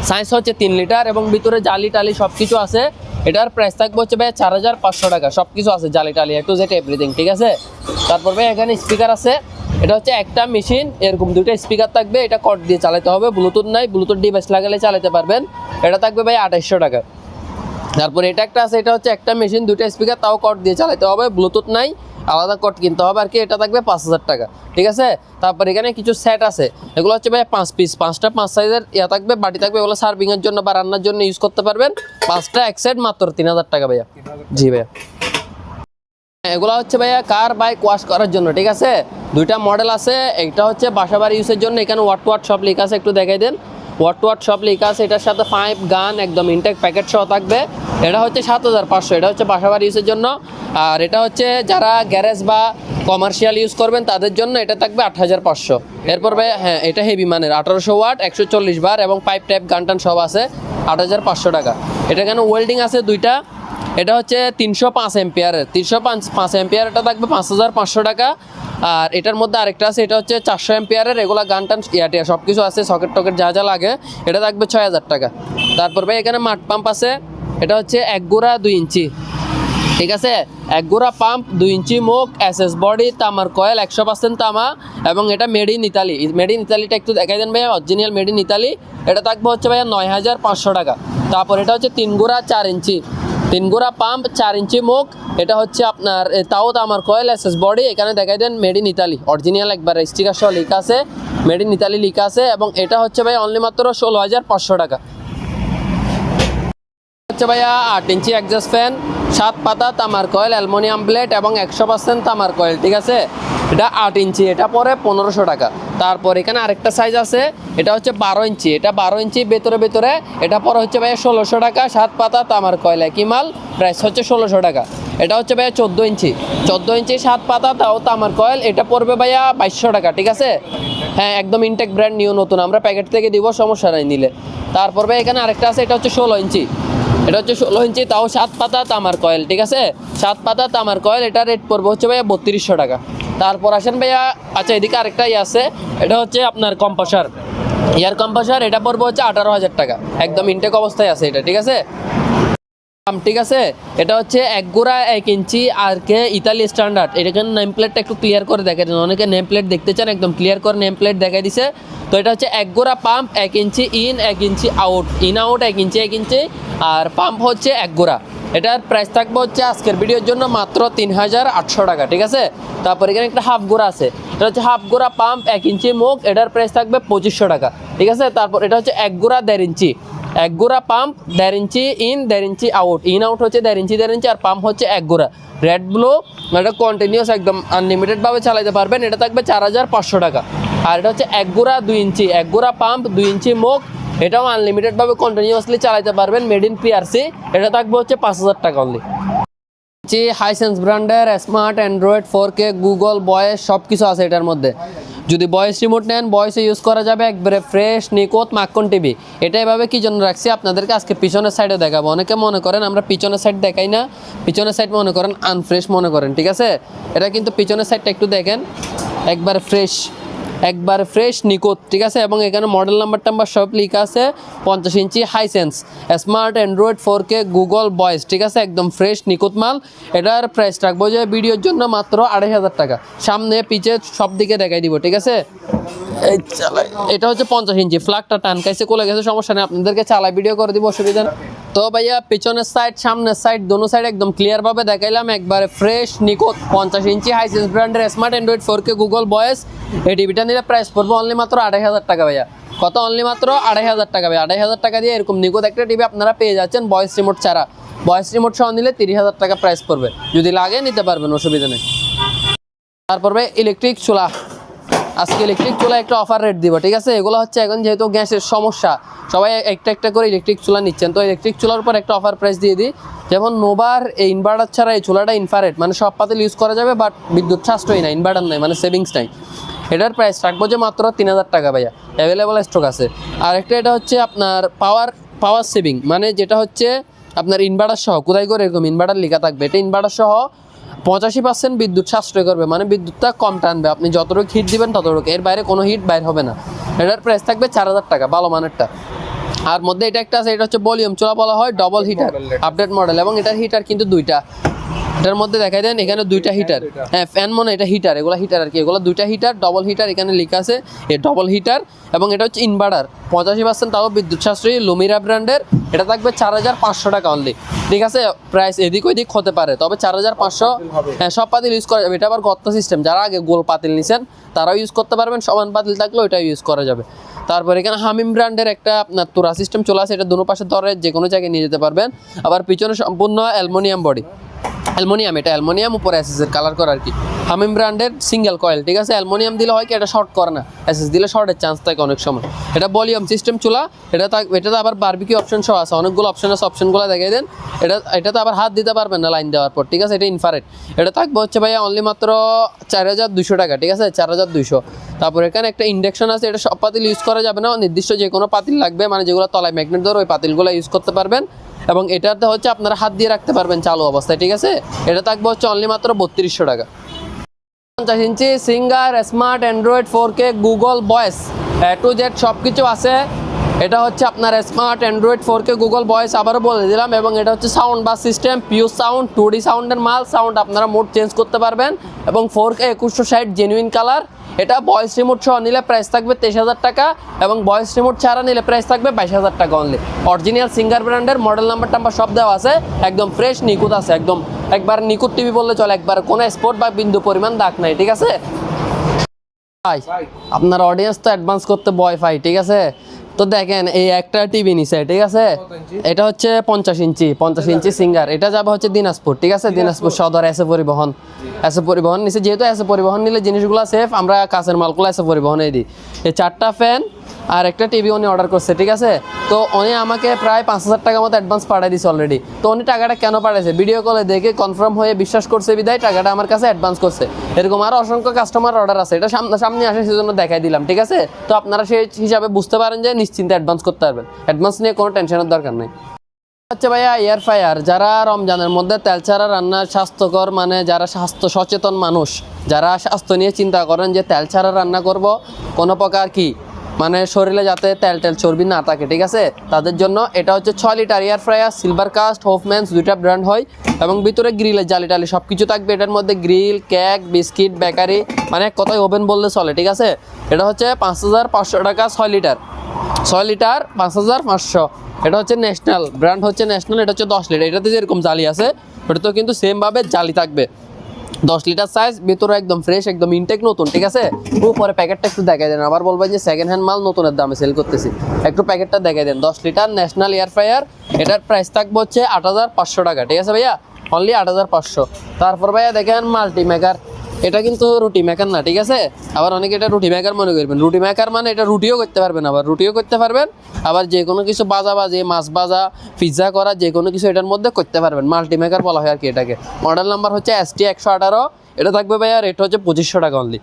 A: সাইজ হচ্ছে 3 লিটার এবং ভিতরে জালি টালি সব কিছু আছে। এটার প্রাইস থাকবে হচ্ছে ভাই 4500 টাকা, সব কিছু আছে জালি টালি টু জেড এভরিথিং, ঠিক আছে। তারপর ভাই এখানে স্পিকার আছে, এটা হচ্ছে একটা মেশিন, এরকম দুটো স্পিকার থাকবে, এটা কর্ড দিয়ে চালাতে হবে, ব্লুটুথ নাই, ব্লুটুথ ডিভাইস লাগালে চালাতে পারবেন। এটা থাকবে ভাই 2800 টাকা। তারপর এটা একটা আছে, এটা হচ্ছে একটা মেশিন দুটো স্পিকার, তাও কর্ড দিয়ে চালাতে হবে, ব্লুটুথ নাই, আলাদা কর্ড কিনতে হবে আর কি। এটা থাকবে 5000 টাকা, ঠিক আছে। তারপর এখানে কিছু সেট আছে, এগুলো হচ্ছে ভাই 5 পিস, 5টা 5 সাইজের ইয়া থাকবে, বাটি থাকবে, এগুলো সার্ভিংয়ের জন্য বা রান্নার জন্য ইউজ করতে পারবেন। 5টা এক সেট মাত্র 3000 টাকা ভাইয়া। জি ভাইয়া, এগুলো হচ্ছে ভাইয়া কার বাইক ওয়াশ করার জন্য, ঠিক আছে। দুইটা মডেল আছে, একটা হচ্ছে বাসাবাড়ি ইউজের জন্য, এখানে ওয়াট সব লেখা আছে, একটু দেখাই দেন। ওয়াট সব লেখা আছে, এটার সাথে পাইপ গান একদম ইনটেক প্যাকেট সহ থাকবে। এটা হচ্ছে 7500, এটা হচ্ছে বাসাবাড়ি ইউজের জন্য। আর এটা হচ্ছে যারা গ্যারেজ বা কমার্শিয়াল ইউজ করবেন তাদের জন্য এটা থাকবে 8500। এরপর ভাই হ্যাঁ, এটা হেভি মানের 1800 ওয়াট 140 বার এবং পাইপ টাইপ গান টান সব আছে, 8500 টাকা। এটা এখানে ওয়েল্ডিং আছে দুইটা, এটা হচ্ছে 305 এম্পিয়ারের, 305 এম্পিয়ার, এটা থাকবে 5500 টাকা। আর এটার মধ্যে আরেকটা আছে, এটা হচ্ছে 400 এম্পিয়ারের, এগুলো গান টান ইয়াটিয়া সব কিছু আছে, সকেট টকেট যা যা লাগে, এটা থাকবে 6000 টাকা। তারপর ভাই এখানে মাঠ পাম্প আছে, এটা হচ্ছে 1 গোড়া 2 ইঞ্চি, ঠিক আছে। 1 গোড়া পাম্প 2 ইঞ্চি মুখ, এসএস বডি, তামার কয়েল 100% তামা এবং এটা made in Italy. Made in ইতালিটা একটু দেখাই দেন ভাইয়া, অরিজিনাল মেড ইন ইতালি। এটা থাকবে হচ্ছে ভাইয়া 9500 টাকা। তারপর এটা হচ্ছে 3 গোড়া 4 ইঞ্চি, 3 গোড়া পাম্প 4 ইঞ্চি মুখ, এটা হচ্ছে আপনার তাও তামার কয়েল, এসএস বডি, এখানে দেখাই দেন মেড ইন ইতালি, অরিজিনাল একবার স্টিকার সহ লেখা আছে, মেড ইন ইতালি লেখা আছে। এবং এটা হচ্ছে ভাই অনলি মাত্র 16500 টাকা। হচ্ছে ভাইয়া 8 ইঞ্চি এক্সজস্ট ফ্যান, 7 পাতা তামার কয়েল, অ্যালুমিনিয়াম প্লেট এবং 100% তামার কয়েল, ঠিক আছে। এটা 8 ইঞ্চি, এটা পরে 1500 টাকা। তারপর এখানে আরেকটা সাইজ আছে, এটা হচ্ছে 12 ইঞ্চি, এটা 12 ইঞ্চি ভেতরে, এটা পরে হচ্ছে ভাইয়া 1600 টাকা, 7 পাতা তামার কয়েল, একই মাল, প্রাইস হচ্ছে 1600 টাকা। এটা হচ্ছে ভাইয়া 14 ইঞ্চি, 14 ইঞ্চি 7 পাতা তাও তামার কয়েল, এটা পড়বে ভাইয়া 2200 টাকা, ঠিক আছে। হ্যাঁ, একদম ইনটেক ব্র্যান্ড নিউ নতুন, আমরা প্যাকেট থেকে দিব, সমস্যা নাই নিলে। তারপর ভাই এখানে আরেকটা আছে, এটা হচ্ছে 16 ইঞ্চি, এটা হচ্ছে 16 ইঞ্চি তাও 7 পাতা তামার কয়েল, ঠিক আছে। 7 পাতা তামার কয়েল, এটা রেট পড়বে হচ্ছে ভাইয়া 3200 টাকা। তারপর আসেন ভাইয়া, আচ্ছা এদিকে আরেকটা আছে, এটা হচ্ছে আপনার কম্প্রেসার, এয়ার কম্প্রেসার, এটা পড়বে হচ্ছে 18000 টাকা, একদম ইনটেক অবস্থায় আছে এটা, ঠিক আছে। ঠিক আছে, এটা হচ্ছে 1 গোড়া 1 ইঞ্চি আর কে ইতালি স্ট্যান্ডার্ড। এটাকে নেম প্লেটটা একটু ক্লিয়ার করে দেখাই দেন, অনেকে নেম প্লেট দেখতে চান, একদম ক্লিয়ার করে নেম প্লেট দেখাই দিছে। তো এটা হচ্ছে 1 গোড়া pump 1 inch in 1 inch out, in out 1 inch 1 inch, আর পাম্প হচ্ছে 1 গোড়া। এটার প্রাইস থাকবে হচ্ছে আজকের ভিডিওর জন্য মাত্র 3800 টাকা, ঠিক আছে। তারপর এখানে একটা হাফ গোড়া আছে, এটা হচ্ছে হাফ গোড়া পাম্প 1 ইঞ্চি মুখ, এটার প্রাইস থাকবে 2500 টাকা, ঠিক আছে। তারপর এটা হচ্ছে 1 গোড়া 1.5 ইঞ্চি, 1 গোড়া pump 1.5 inch in 1.5 inch out, in out হচ্ছে 1.5 ইঞ্চি 1.5 ইঞ্চি, আর পাম্প হচ্ছে 1 গোড়া। রেড ব্লু, এটা কন্টিনিউস একদম আনলিমিটেডভাবে চালাতে পারবেন, এটা থাকবে 4500 টাকা। আর এটা হচ্ছে 1 গোড়া 2 ইঞ্চি, 1 গোড়া পাম্প 2 ইঞ্চি মুখ, এটাও আনলিমিটেডভাবে কন্টিনিউয়াসলি চালাতে পারবেন, মেড ইন পিআরসি, এটা থাকবে হচ্ছে 5000 টাকা অনলি। হাইসেন্স ব্র্যান্ডের smart android 4K Google voice সব কিছু আছে এটার মধ্যে। যদি ভয়েস রিমোট নেন, ভয়েসে ইউজ করা যাবে, একবারে ফ্রেশ নিখুঁত মাখন টিভি। এটা এভাবে কি জন্য রাখছি আপনাদেরকে আজকে পিছনের সাইডে দেখাবো। অনেকে মনে করেন আমরা পিছনের সাইড দেখাই না, পিছনের সাইড মনে করেন আনফ্রেশ মনে করেন, ঠিক আছে। এটা কিন্তু পিছনের সাইডটা একটু দেখেন, একবার ফ্রেশ নিখুঁত, ঠিক আছে। এবং এখানে মডেল নাম্বার সব লেখা আছে, 50 inch Hisense smart android 4K Google voice, ঠিক আছে, একদম ফ্রেশ নিখুঁত মাল। এটার প্রাইস রাখবো যে ভিডিওর জন্য মাত্র 2500 টাকা, সামনে পিছে সব দিকে দেখাই দিব, ঠিক আছে। এই চালাই, এটা হচ্ছে 50 ইঞ্চি, ফ্ল্যাগটা টান খাইছে কোলে গেছে, সমস্যা নেই, আপনাদেরকে চালাই ভিডিও করে দিব, অসুবিধা নেই। তো ভাইয়া পিছনের সাইড সামনের সাইড দোনো সাইড একদম ক্লিয়ারভাবে দেখাইলাম, একবারে ফ্রেশ নিখুঁত 50 ইঞ্চি হাইসেন্স ব্র্যান্ডের smart android 4K Google voice. এই টিভিটা নিলে প্রাইস পড়বো অনলি মাত্র 2500 টাকা ভাইয়া। কত? অনলি মাত্র 2500 টাকা ভাইয়া। 2500 টাকা দিয়ে এরকম নিখুঁত একটা টিভি আপনারা পেয়ে যাচ্ছেন ভয়েস রিমোট ছাড়া। ভয়েস রিমোট সহ নিলে 30,000 টাকা প্রাইস পড়বে, যদি লাগে নিতে পারবেন, অসুবিধা নেই। তারপর ভাই ইলেকট্রিক চুলা, আজকে ইলেকট্রিক চুলা একটা অফার রেট দিব, ঠিক আছে। এগুলো হচ্ছে এখন যেহেতু গ্যাসের সমস্যা, সবাই একটা করে ইলেকট্রিক চুলা নিচ্ছেন, তো ইলেকট্রিক চুলার উপর একটা অফার প্রাইস দিয়ে দিই। যেমন নোভার এই ইনভার্টার ছাড়া এই চুলাটা ইনফ্রারেড, মানে সব পাতিল ইউজ করা যাবে, বাট বিদ্যুৎ সাশ্রয়ী না, ইনভার্টার নাই, মানে সেভিংস নাই। এটার প্রাইস রাখবো যে মাত্র 3000 টাকা ভাইয়া, অ্যাভেলেবল স্টক আছে। আর একটা এটা হচ্ছে আপনার পাওয়ার সেভিং, মানে যেটা হচ্ছে আপনার ইনভার্টার সহ, কোথায় করে এরকম ইনভার্টার লেখা থাকবে, এটা ইনভার্টার সহ 85% বিদ্যুৎ সাশ্রয় করবে, মানে বিদ্যুৎটা কম টানবে, আপনি যতটুকু হিট দিবেন ততটুকু, এর বাইরে কোনো হিট বাইর হবে না। এটার প্রাইস থাকবে 4000 টাকা, ভালো মানেরটা। আর মধ্যে এটা একটা আছে, এটা হচ্ছে ভলিউম চুলা বলা হয়, ডবল হিটার আপডেট মডেল, এবং এটার হিটার কিন্তু দুইটা। এটার মধ্যে দেখাই দেন এখানে দুইটা হিটার, হ্যাঁ ফ্যান মনে এটা হিটার, এগুলো হিটার আর কি, এগুলো দুইটা হিটার, ডবল হিটার এখানে লেখা আছে এই ডবল হিটার। এবং এটা হচ্ছে ইনভার্টার 85% তাও বিদ্যুৎ সাশ্রয়ী, লুমিরা ব্র্যান্ডের। এটা থাকবে 4500 টাকা অনলি, ঠিক আছে। প্রাইস এদিক ওইদিক হতে পারে, তবে 4500, হ্যাঁ সব পাতিল ইউজ করা যাবে। এটা আবার গর্ত সিস্টেম, যারা আগে গোল পাতিল নিছেন তারাও ইউজ করতে পারবেন, সমান পাতিল থাকলে ওইটাও ইউজ করা যাবে। তারপর এখানে হামিম ব্র্যান্ডের একটা আপনার তোরা সিস্টেম চলে আসে, এটা দুনো পাশে ধরে যে কোনো জায়গায় নিয়ে যেতে পারবেন। আবার পিছনে সম্পূর্ণ অ্যালুমিনিয়াম বডি, অ্যালুমিনিয়াম, এটা অ্যালুমিনিয়াম উপরে এসএসের কালার করা আর কি। হামিম ব্র্যান্ডের সিঙ্গেল কয়েল, ঠিক আছে। অ্যালুমিনিয়াম দিলে হয় কি এটা শর্ট করে না, এসএস দিলে শর্টের চান্স থাকে অনেক সময়। এটা ভলিউম সিস্টেম চুলা, এটাতে আবার বারবিকিউ অপশন সহ আছে, অনেকগুলো অপশন আছে, অপশনগুলো দেখাই দেন। এটাতে আবার হাত দিতে পারবেন না লাইন দেওয়ার পর, ঠিক আছে। এটা ইনফ্রারেড, এটা থাকবে হচ্ছে ভাইয়া অনলি মাত্র 4200 টাকা, ঠিক আছে, 4200। তারপর এখানে একটা ইন্ডাকশন আছে, এটা সব পাতিল ইউজ করা যাবে না, নির্দিষ্ট যে কোনো পাতিল লাগবে, মানে যেগুলো তলায় ম্যাগনেট ধরে ওই পাতিলগুলো ইউজ করতে পারবেন। এবং এটাতে হচ্ছে আপনারা হাত দিয়ে রাখতে পারবেন চালু অবস্থায়, ঠিক আছে। এটা থাকবে হচ্ছে অনলি মাত্র 3200 টাকা। 50 inch Singer smart android 4K Google voice to Z সব কিছু আছে। এটা হচ্ছে আপনার smart android 4K Google voice, আবারও বলে দিলাম। এবং এটা হচ্ছে সাউন্ড বাস সিস্টেম, পিওর সাউন্ড, 2D সাউন্ডের মাল, সাউন্ড আপনারা মোড চেঞ্জ করতে পারবেন। এবং 4K 2160 জেনুইন কালার। এটা ভয়েস রিমোট সহ নিলে প্রাইস থাকবে 23000 টাকা, এবং ভয়েস রিমোট ছাড়া নিলে প্রাইস থাকবে 22000 টাকা অনলি। অরিজিনাল সিঙ্গার ব্র্যান্ডের, মডেল নাম্বার টাম্বার সব দেওয়া আছে, একদম ফ্রেশ নিখুঁত আছে, একদম একবার নিখুঁত টিভি বললে চলে, একবার কোনো স্পট বা বিন্দু পরিমাণ দাগ নাই, ঠিক আছে। ভাই আপনার অডিয়েন্স তো অ্যাডভান্স করতে ভয় পাই, ঠিক আছে। তো দেখেন এই একটা টিভি নিছে, ঠিক আছে, এটা হচ্ছে 50 ইঞ্চি সিঙ্গার। এটা যাবে হচ্ছে দিনাজপুর, ঠিক আছে, দিনাজপুর সদর এসে পরিবহন নিচে। যেহেতু এসে পরিবহন নিলে জিনিসগুলো সেফ, আমরা কাছের মালগুলো এসে পরিবহনে দিই। এই 4টা ফ্যান আর একটা টিভি উনি অর্ডার করছে, ঠিক আছে। তো উনি আমাকে প্রায় 5000 টাকার মতো অ্যাডভান্স পাঠিয়ে দিয়েছে অলরেডি। তো উনি টাকাটা কেন পাঠাইছে, ভিডিও কলে দেখে কনফার্ম হয়ে বিশ্বাস করছে বিদায় টাকাটা আমার কাছে অ্যাডভান্স করছে। এরকম আরও অসংখ্য কাস্টমার অর্ডার আছে, এটা সামনে আসে সেজন্য দেখাই দিলাম, ঠিক আছে। তো আপনারা সেই হিসাবে বুঝতে পারেন যে নিশ্চিন্তে অ্যাডভান্স করতে পারবেন, অ্যাডভান্স নিয়ে কোনো টেনশনের দরকার নেই। হচ্ছে ভাইয়া এয়ার ফ্রায়ার, যারা রমজানের মধ্যে তেল ছাড়া রান্নার স্বাস্থ্যকর, মানে যারা স্বাস্থ্য সচেতন মানুষ, যারা স্বাস্থ্য নিয়ে চিন্তা করেন যে তেল ছাড়া রান্না করব, কোনো প্রকার কি মানে শরীরে যাতে তেল চর্বি না থাকে, ঠিক আছে, তাদের জন্য এটা হচ্ছে 6 litre air fryer, silver crest, Hoffmans, দুইটা ব্র্যান্ড হয়। এবং ভিতরে গ্রিলের জালি টালি সব কিছু থাকবে এটার মধ্যে, গ্রিল, কেক, বিস্কিট, বেকারি, মানে এক কথায় ওভেন বললে চলে, ঠিক আছে। এটা হচ্ছে 5500 টাকা, 6 লিটার 5500। এটা হচ্ছে ন্যাশনাল ব্র্যান্ড, হচ্ছে ন্যাশনাল, এটা হচ্ছে 10 লিটার। এটাতে যেরকম জালি আছে ওটাতেও কিন্তু সেমভাবে জালি থাকবে, 10 লিটার সাইজ, ভিতরে একদম ফ্রেশ, একদম ইনটেক নতুন, ঠিক আছে। উপরে প্যাকেটটা একটু দেখাই দেন, আবার বলবেন যে সেকেন্ড হ্যান্ড মাল নতুনের দামে সেল করতেছি, একটু প্যাকেটটা দেখাই দেন। 10 লিটার ন্যাশনাল এয়ার ফ্রায়ার, এটার প্রাইস থাকবে হচ্ছে 8500 টাকা, ঠিক আছে ভাইয়া, অনলি 8500। তারপর ভাইয়া দেখেন মাল্টি মেকার, এটা কিন্তু রুটি মেকার না, ঠিক আছে। আবার অনেকে এটা রুটি মেকার মনে করবেন, রুটি মেকার মানে এটা রুটিও করতে পারবেন, আবার রুটিও করতে পারবেন, আবার যে কোনো কিছু বাজি, মাছ ভাজা, পিৎজা করা, যে কোনো কিছু এটার মধ্যে করতে পারবেন, মাল্টি মেকার বলা হয় আর কি এটাকে। মডেল নাম্বার হচ্ছে ST 118, এটা থাকবে ভাইয়া রেট হচ্ছে 2500 টাকা অনলি।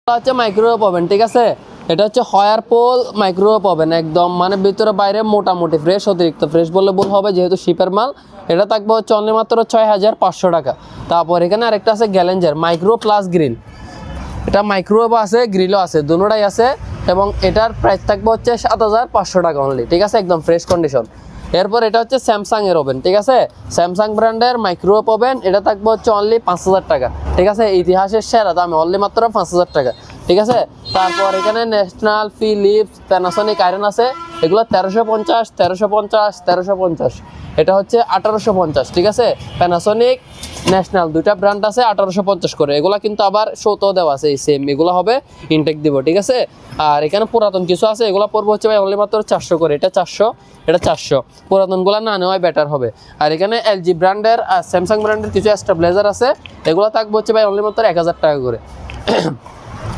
A: হচ্ছে মাইক্রোওয়েভ ওভেন, ঠিক আছে, এটা হচ্ছে হয়ারপোল মাইক্রোওয়েভ ওভেন, একদম মানে ভিতরে বাইরে মোটামুটি ফ্রেশ, অতিরিক্ত ফ্রেশ বললে ভুল হবে যেহেতু শিপের মাল। এটা থাকবে হচ্ছে অনলি মাত্র 6500 টাকা। তারপর এখানে আরেকটা আছে গ্যালেঞ্জার মাইক্রো প্লাস গ্রিল, এটা মাইক্রোওয়েভ আছে, গ্রিলও আছে, দুটোটাই আছে। এবং এটার প্রাইস থাকবে হচ্ছে 7500 টাকা অনলি, ঠিক আছে, একদম ফ্রেশ কন্ডিশন। এরপর এটা হচ্ছে স্যামসাং এর ওভেন, ঠিক আছে, স্যামসাং ব্র্যান্ডের মাইক্রোওয়েভ ওভেন, এটা থাকবে হচ্ছে অনলি 5000 টাকা, ঠিক আছে, ইতিহাসের সেরা দামে অনলি মাত্র 5000 টাকা, ঠিক আছে। তারপর এখানে ন্যাশনাল, ফিলিপস, প্যানাসনিক আয়রন আছে, এগুলো 1350, এটা হচ্ছে 1850, ঠিক আছে। প্যানাসনিক, ন্যাশনাল দুইটা ব্র্যান্ড আছে, 1850 করে। এগুলো কিন্তু আবার শোতো দেওয়া আছে, এই সেম এগুলো হবে ইনটেক দিব, ঠিক আছে। আর এখানে পুরাতন কিছু আছে, এগুলো পড়বো হচ্ছে ভাই অনলি মাত্র 400 করে, এটা 400, পুরাতনগুলো না নেওয়াই বেটার হবে। আর এখানে LG ব্র্যান্ডের আর স্যামসাং ব্র্যান্ডের কিছু স্টেবিলাইজার আছে, এগুলো থাকবে হচ্ছে ভাই অনলি মাত্র 1000 টাকা করে।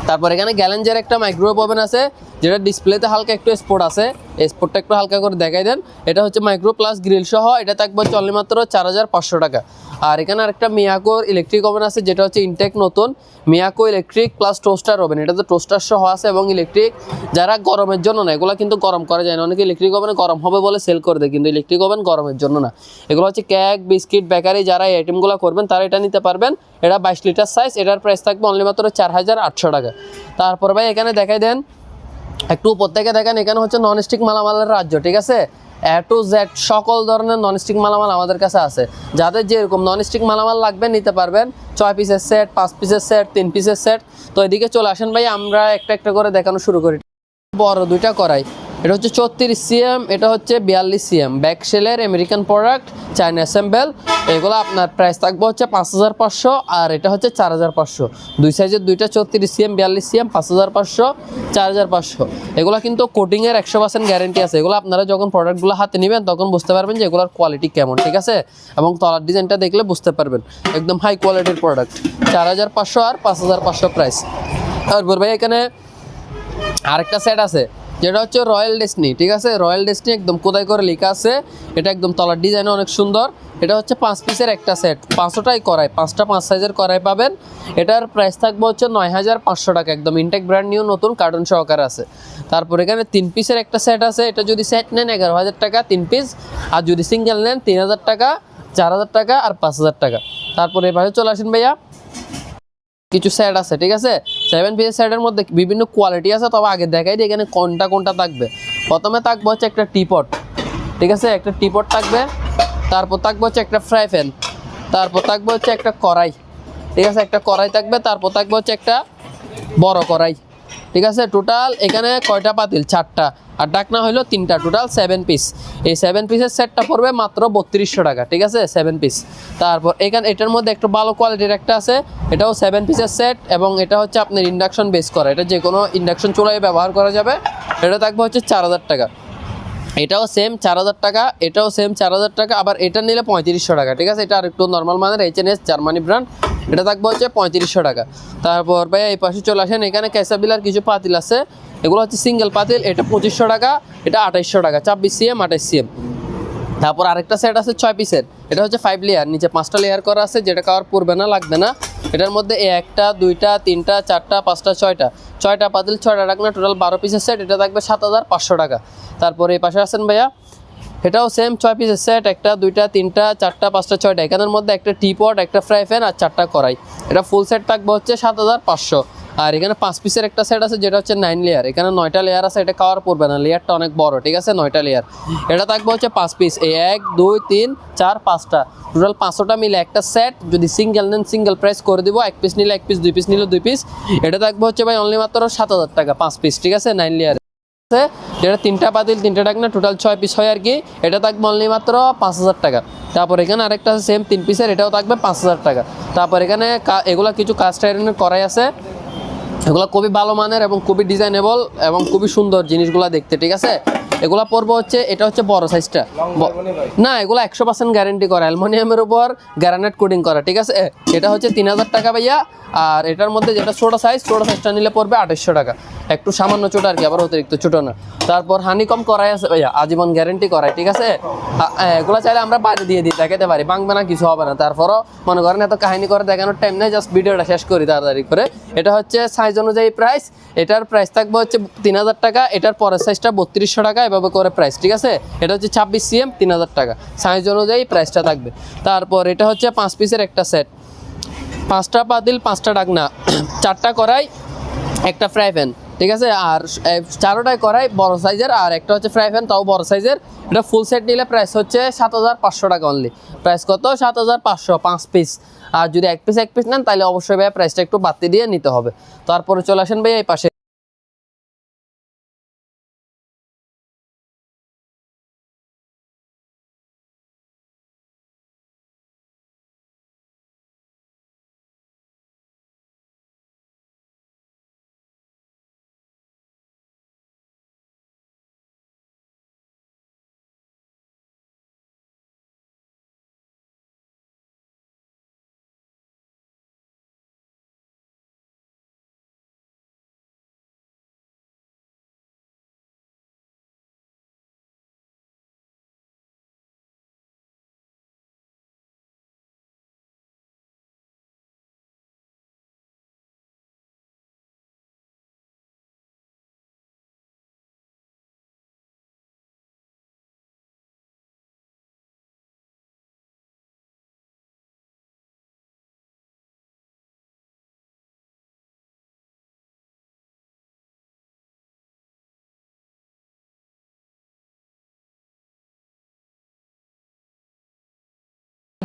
A: তারপর এখানে গ্যালেঞ্জের একটা মাইক্রোওয়েভ ওভেন আছে, যেটা ডিসপ্লেতে হালকা একটু স্পট আছে, এই স্পটটা একটু হালকা করে দেখাই দেন। এটা হচ্ছে মাইক্রো প্লাস গ্রিল সহ, এটা থাকবে হচ্ছে অনলি মাত্র 4500 টাকা। আর এখানে আরেকটা মিয়াকোর ইলেকট্রিক ওভেন আছে, যেটা হচ্ছে ইনটেক নতুন, Miyako electric plus toaster oven, এটা তো টোস্টার সহ আছে এবং ইলেকট্রিক, যারা গরমের জন্য না, এগুলো কিন্তু গরম করা যায় না, অনেকে ইলেকট্রিক ওভেনে গরম হবে বলে সেল করে দেয়, কিন্তু ইলেকট্রিক ওভেন গরমের জন্য না। এগুলো হচ্ছে কেক, বিস্কিট, বেকারি, যারা এই আইটেমগুলো করবেন তারা এটা নিতে পারবেন। এটা 22 লিটার সাইজ, এটার প্রাইস থাকবে অনলি মাত্র 4800 টাকা। তারপর ভাই এখানে দেখাই দেন একটু উপর থেকে দেখেন, এখানে হচ্ছে ননস্টিক মালামালের রাজ্য, ঠিক আছে। এ টু জেড সকল ধরনের ননস্টিক মালামাল আমাদের কাছে আছে। যাদের যেরকম ননস্টিক মালামাল লাগবে নিতে পারবেন। 6 পিসের সেট, 5 পিসের সেট, 3 পিসের সেট। তো এদিকে চলে আসেন ভাই, আমরা একটা একটা করে দেখানো শুরু করি। বড় দুইটা কড়াই, এটা হচ্ছে 34 cm, এটা হচ্ছে 42 cm, ব্যাক সেলের আমেরিকান প্রোডাক্ট, চায়না অ্যাসেম্বল। এগুলো আপনার প্রাইস থাকবে হচ্ছে 5500, আর এটা হচ্ছে 4500। দুই সাইজের দুইটা 34 cm 42 cm, 5500, 4500। এগুলো কিন্তু কোটিংয়ের 100% গ্যারেন্টি আছে। এগুলো আপনারা যখন প্রোডাক্টগুলো হাতে নেবেন তখন বুঝতে পারবেন যে এগুলোর কোয়ালিটি কেমন, ঠিক আছে। এবং তলার ডিজাইনটা দেখলে বুঝতে পারবেন একদম হাই কোয়ালিটির প্রোডাক্ট। 4500 আর 5500 প্রাইস। তারপর ভাই এখানে আরেকটা সেট আছে, যেটা হচ্ছে রয়্যাল ডেস্টিনি, ঠিক আছে। রয়্যাল ডেস্টিনি একদম কোথায় করে লেখা আছে। এটা একদম তলার ডিজাইন অনেক সুন্দর। এটা হচ্ছে 5 পিসের একটা সেট, 500টাই করাই, 5টা 5 সাইজের করাই পাবেন। এটার প্রাইস থাকবে হচ্ছে 9500 টাকা, একদম ইনটেক ব্র্যান্ড নিউ নতুন কার্টন সহকারে আছে। তারপর এখানে 3 পিসের একটা সেট আছে, এটা যদি সেট নেন 11000 টাকা 3 পিস, আর যদি সিঙ্গেল নেন 3000 টাকা, 4000 টাকা আর 5000 টাকা। তারপরে এবারে চলে আসেন ভাইয়া, কিছু সেট আছে, ঠিক আছে। 7 পিসের সেটের মধ্যে বিভিন্ন কোয়ালিটি আছে, তবে আগে দেখাই দিই এখানে কোনটা কোনটা থাকবে। প্রথমে থাকবে হচ্ছে একটা টিপট, ঠিক আছে, একটা টিপট থাকবে। তারপর থাকবে হচ্ছে একটা ফ্রাই প্যান। তারপর থাকবে হচ্ছে একটা কড়াই, ঠিক আছে, একটা কড়াই থাকবে। তারপর থাকবে হচ্ছে একটা বড় কড়াই, ঠিক আছে। টোটাল এখানে কয়টা পাতিল? 4টা, আর ডাকনা হলো 3টা, টোটাল 7 পিস। এই 7 পিসের সেটটা পড়বে মাত্র 3200 টাকা, ঠিক আছে, 7 পিস। তারপর এখানে এটার মধ্যে একটু ভালো কোয়ালিটির একটা আছে, এটাও 7 পিসের সেট, এবং এটা হচ্ছে আপনার ইন্ডাকশন বেস করা, এটা যে কোনো ইন্ডাকশন চুলায় ব্যবহার করা যাবে। এটা থাকবে হচ্ছে 4000 টাকা। এটাও সেম 4000 টাকা, এটাও সেম 4000 টাকা, আবার এটা নিলে 3500 টাকা, ঠিক আছে। এটা আর একটু নর্মাল মানের H&S জার্মানি ব্র্যান্ড, এটা থাকবে হচ্ছে 3500 টাকা। তারপর ভাই এই পাশে চলে আসেন, এখানে ক্যাসাবিলার কিছু পাতিল আছে। এগুলো হচ্ছে সিঙ্গেল পাতিল, এটা 2500 টাকা, এটা 2800 টাকা, 24 cm 28 cm। তারপর আরেকটা সেট আছে 6 পিসের, এটা হচ্ছে 5 লেয়ার, নিচে 5টা লেয়ার করা আছে, যেটা কাওয়ার পড়বে না, লাগবে না। এটার মধ্যে একটা, দুইটা, তিনটা, চারটা, পাঁচটা, ছয়টা পাতিল, 6টা ডাকনা, টোটাল 12 পিসের সেট, এটা থাকবে 7500 টাকা। তারপরে এই পাশে আছেন ভাইয়া, এটাও সেম 6 পিসের সেট, একটা, দুইটা, তিনটা, চারটা, পাঁচটা, 6টা। এখানের মধ্যে একটা টিপট, একটা ফ্রাই প্যান আর 4টা কড়াই। এটা ফুল সেট থাকবে হচ্ছে 7500। আর এখানে 5 পিসের একটা সেট আছে, যেটা হচ্ছে 9 লেয়ার, এখানে 9টা লেয়ার আছে, এটা কাভার পড়বে না, লেয়ারটা অনেক বড়, ঠিক আছে, 9টা লেয়ার। এটা থাকবে হচ্ছে 5 পিস, এই 1 2 3 4 5টা, টোটাল 500টা মিলে একটা সেট। যদি সিঙ্গেল নেন সিঙ্গেল প্রাইস করে দিব, 1 পিস নিলে 1 পিস, 2 পিস নিলে 2 পিস। এটা থাকবে হচ্ছে ভাই অনলি মাত্র 7000 টাকা 5 পিস, ঠিক আছে, 9 লেয়ার। যেটা 3টা পাতিল 3টা ডাকনা, টোটাল 6 পিস হয় আর কি। এটা থাকবে অনলি মাত্র 5000 টাকা। তারপর এখানে আরেকটা আছে সেম 3 পিসের, এটাও থাকবে 5000 টাকা। তারপর এখানে এগুলা কিছু কাস্ট আয়রনের কড়াই আছে, এগুলো খুবই ভালো মানের এবং খুবই ডিজাইনেবল এবং খুবই সুন্দর জিনিসগুলো দেখতে, ঠিক আছে। এগুলা পড়বো হচ্ছে, এটা হচ্ছে বড় সাইজটা, না এগুলো 100% গ্যারেন্টি করা, অ্যালুমিনিয়ামের উপর গ্যারানেট কোটিং করা, ঠিক আছে। এটা হচ্ছে 3000 টাকা ভাইয়া। আর এটার মধ্যে যেটা ছোটো সাইজটা নিলে পড়বে 2800 টাকা, একটু সামান্য ছোটো আর কি, আবার অতিরিক্ত ছোটো না। তারপর হানিকম করাই আছে ভাইয়া, আজীবন গ্যারেন্টি করাই, ঠিক আছে। এগুলো চাইলে আমরা বাইরে দিয়ে দেখাতে পারি, ভাঙবে না, কিছু হবে না। তারপরও মনে করেন এত কাহিনী করে দেখানোর টাইম নেই, জাস্ট ভিডিওটা শেষ করি তাড়াতাড়ি করে। এটা হচ্ছে সাইজ অনুযায়ী প্রাইস, এটার প্রাইস থাকবে হচ্ছে 3000 টাকা, এটার পরের সাইজটা 3200 টাকা, এভাবে করে প্রাইস, ঠিক আছে। এটা হচ্ছে 26 cm 3000 টাকা, সাইজ অনুযায়ী প্রাইসটা থাকবে। তারপর এটা হচ্ছে 5 পিসের একটা সেট, 5টা পাতিল, 5টা ডাকনা, 4টা কড়াই, একটা ফ্রাই প্যান, ঠিক আছে। আর 4টায় কড়াই বড় সাইজের, আর একটা হচ্ছে ফ্রাই প্যান, তাও বড় সাইজের। এটা ফুল সেট নিলে প্রাইস হচ্ছে 7500 টাকা অনলি। প্রাইস কত? 7500, 5 পিস। আর যদি এক পিস নেন তাহলে অবশ্যই ভাই প্রাইসটা একটু বাড়তি দিয়ে নিতে হবে। তারপরে চলে আসেন ভাই এই পাশে।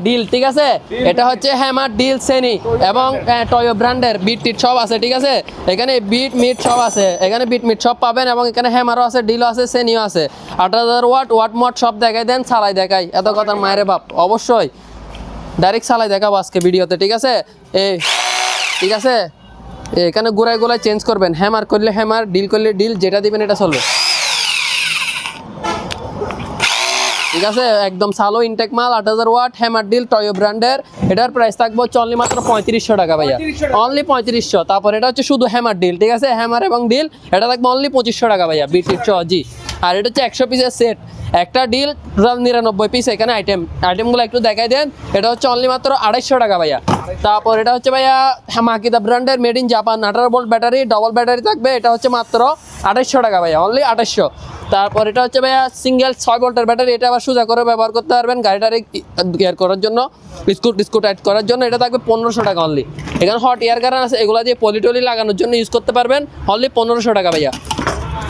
A: ডিল, ঠিক আছে? এটা হচ্ছে হ্যামার, ডিল, সেনি এবং টয়ো ব্র্যান্ডের বিট টিট সব আছে, ঠিক আছে? এখানে বিট মিট সব আছে, এখানে বিট মিট সব পাবেন এবং এখানে হ্যামারও আছে, ডিলও আছে, সেনিও আছে। 8000 ওয়াট, ওয়াট মোট সব দেখাই দেন, চালাই দেখাই, এত কথা মায়ের বাপ। অবশ্যই ডাইরেক্ট চালাই দেখাবো আজকে ভিডিওতে, ঠিক আছে? ঠিক আছে, এখানে গোড়ায় গোড়ায় চেঞ্জ করবেন, হ্যামার করলে হ্যামার, ডিল করলে ডিল, যেটা দিবেন এটা চলবে, ঠিক আছে? একদম সালো ইনটেক মাল, 8000 ওয়াট, হ্যামার, ডিল, টয়ো ব্র্যান্ডের। এটার প্রাইস থাকবে অনলি মাত্র 3500 টাকা ভাইয়া, অনলি 3500। তারপর এটা হচ্ছে শুধু হ্যামার ডিল, ঠিক আছে? হ্যামার এবং ডিল এটা থাকবে অনলি 2500 টাকা ভাইয়া, বিটির জি। আর এটা হচ্ছে 100 পিসের সেট, একটা ডিল টোটাল 99 পিস। এখানে আইটেমগুলো একটু দেখাই দেন। এটা হচ্ছে অনলি মাত্র 250 টাকা ভাইয়া। তারপর এটা হচ্ছে ভাইয়া মাকিদা ব্র্যান্ডের, made in Japan, 18 volt battery, double battery থাকবে। এটা হচ্ছে মাত্র 250 টাকা ভাইয়া, অনলি 250। তারপর এটা হচ্ছে ভাইয়া সিঙ্গেল 6 ভোল্টের ব্যাটারি, এটা আবার সোজা করে ব্যবহার করতে পারবেন গাড়িটারে ইয়ার করার জন্য, স্কুট টাইট করার জন্য। এটা থাকবে 1500 টাকা অনলি। এখানে হট এয়ার কারেন্ট আছে, এগুলো দিয়ে পলিটলি লাগানোর জন্য ইউজ করতে পারবেন, অনলি 1500 টাকা ভাইয়া।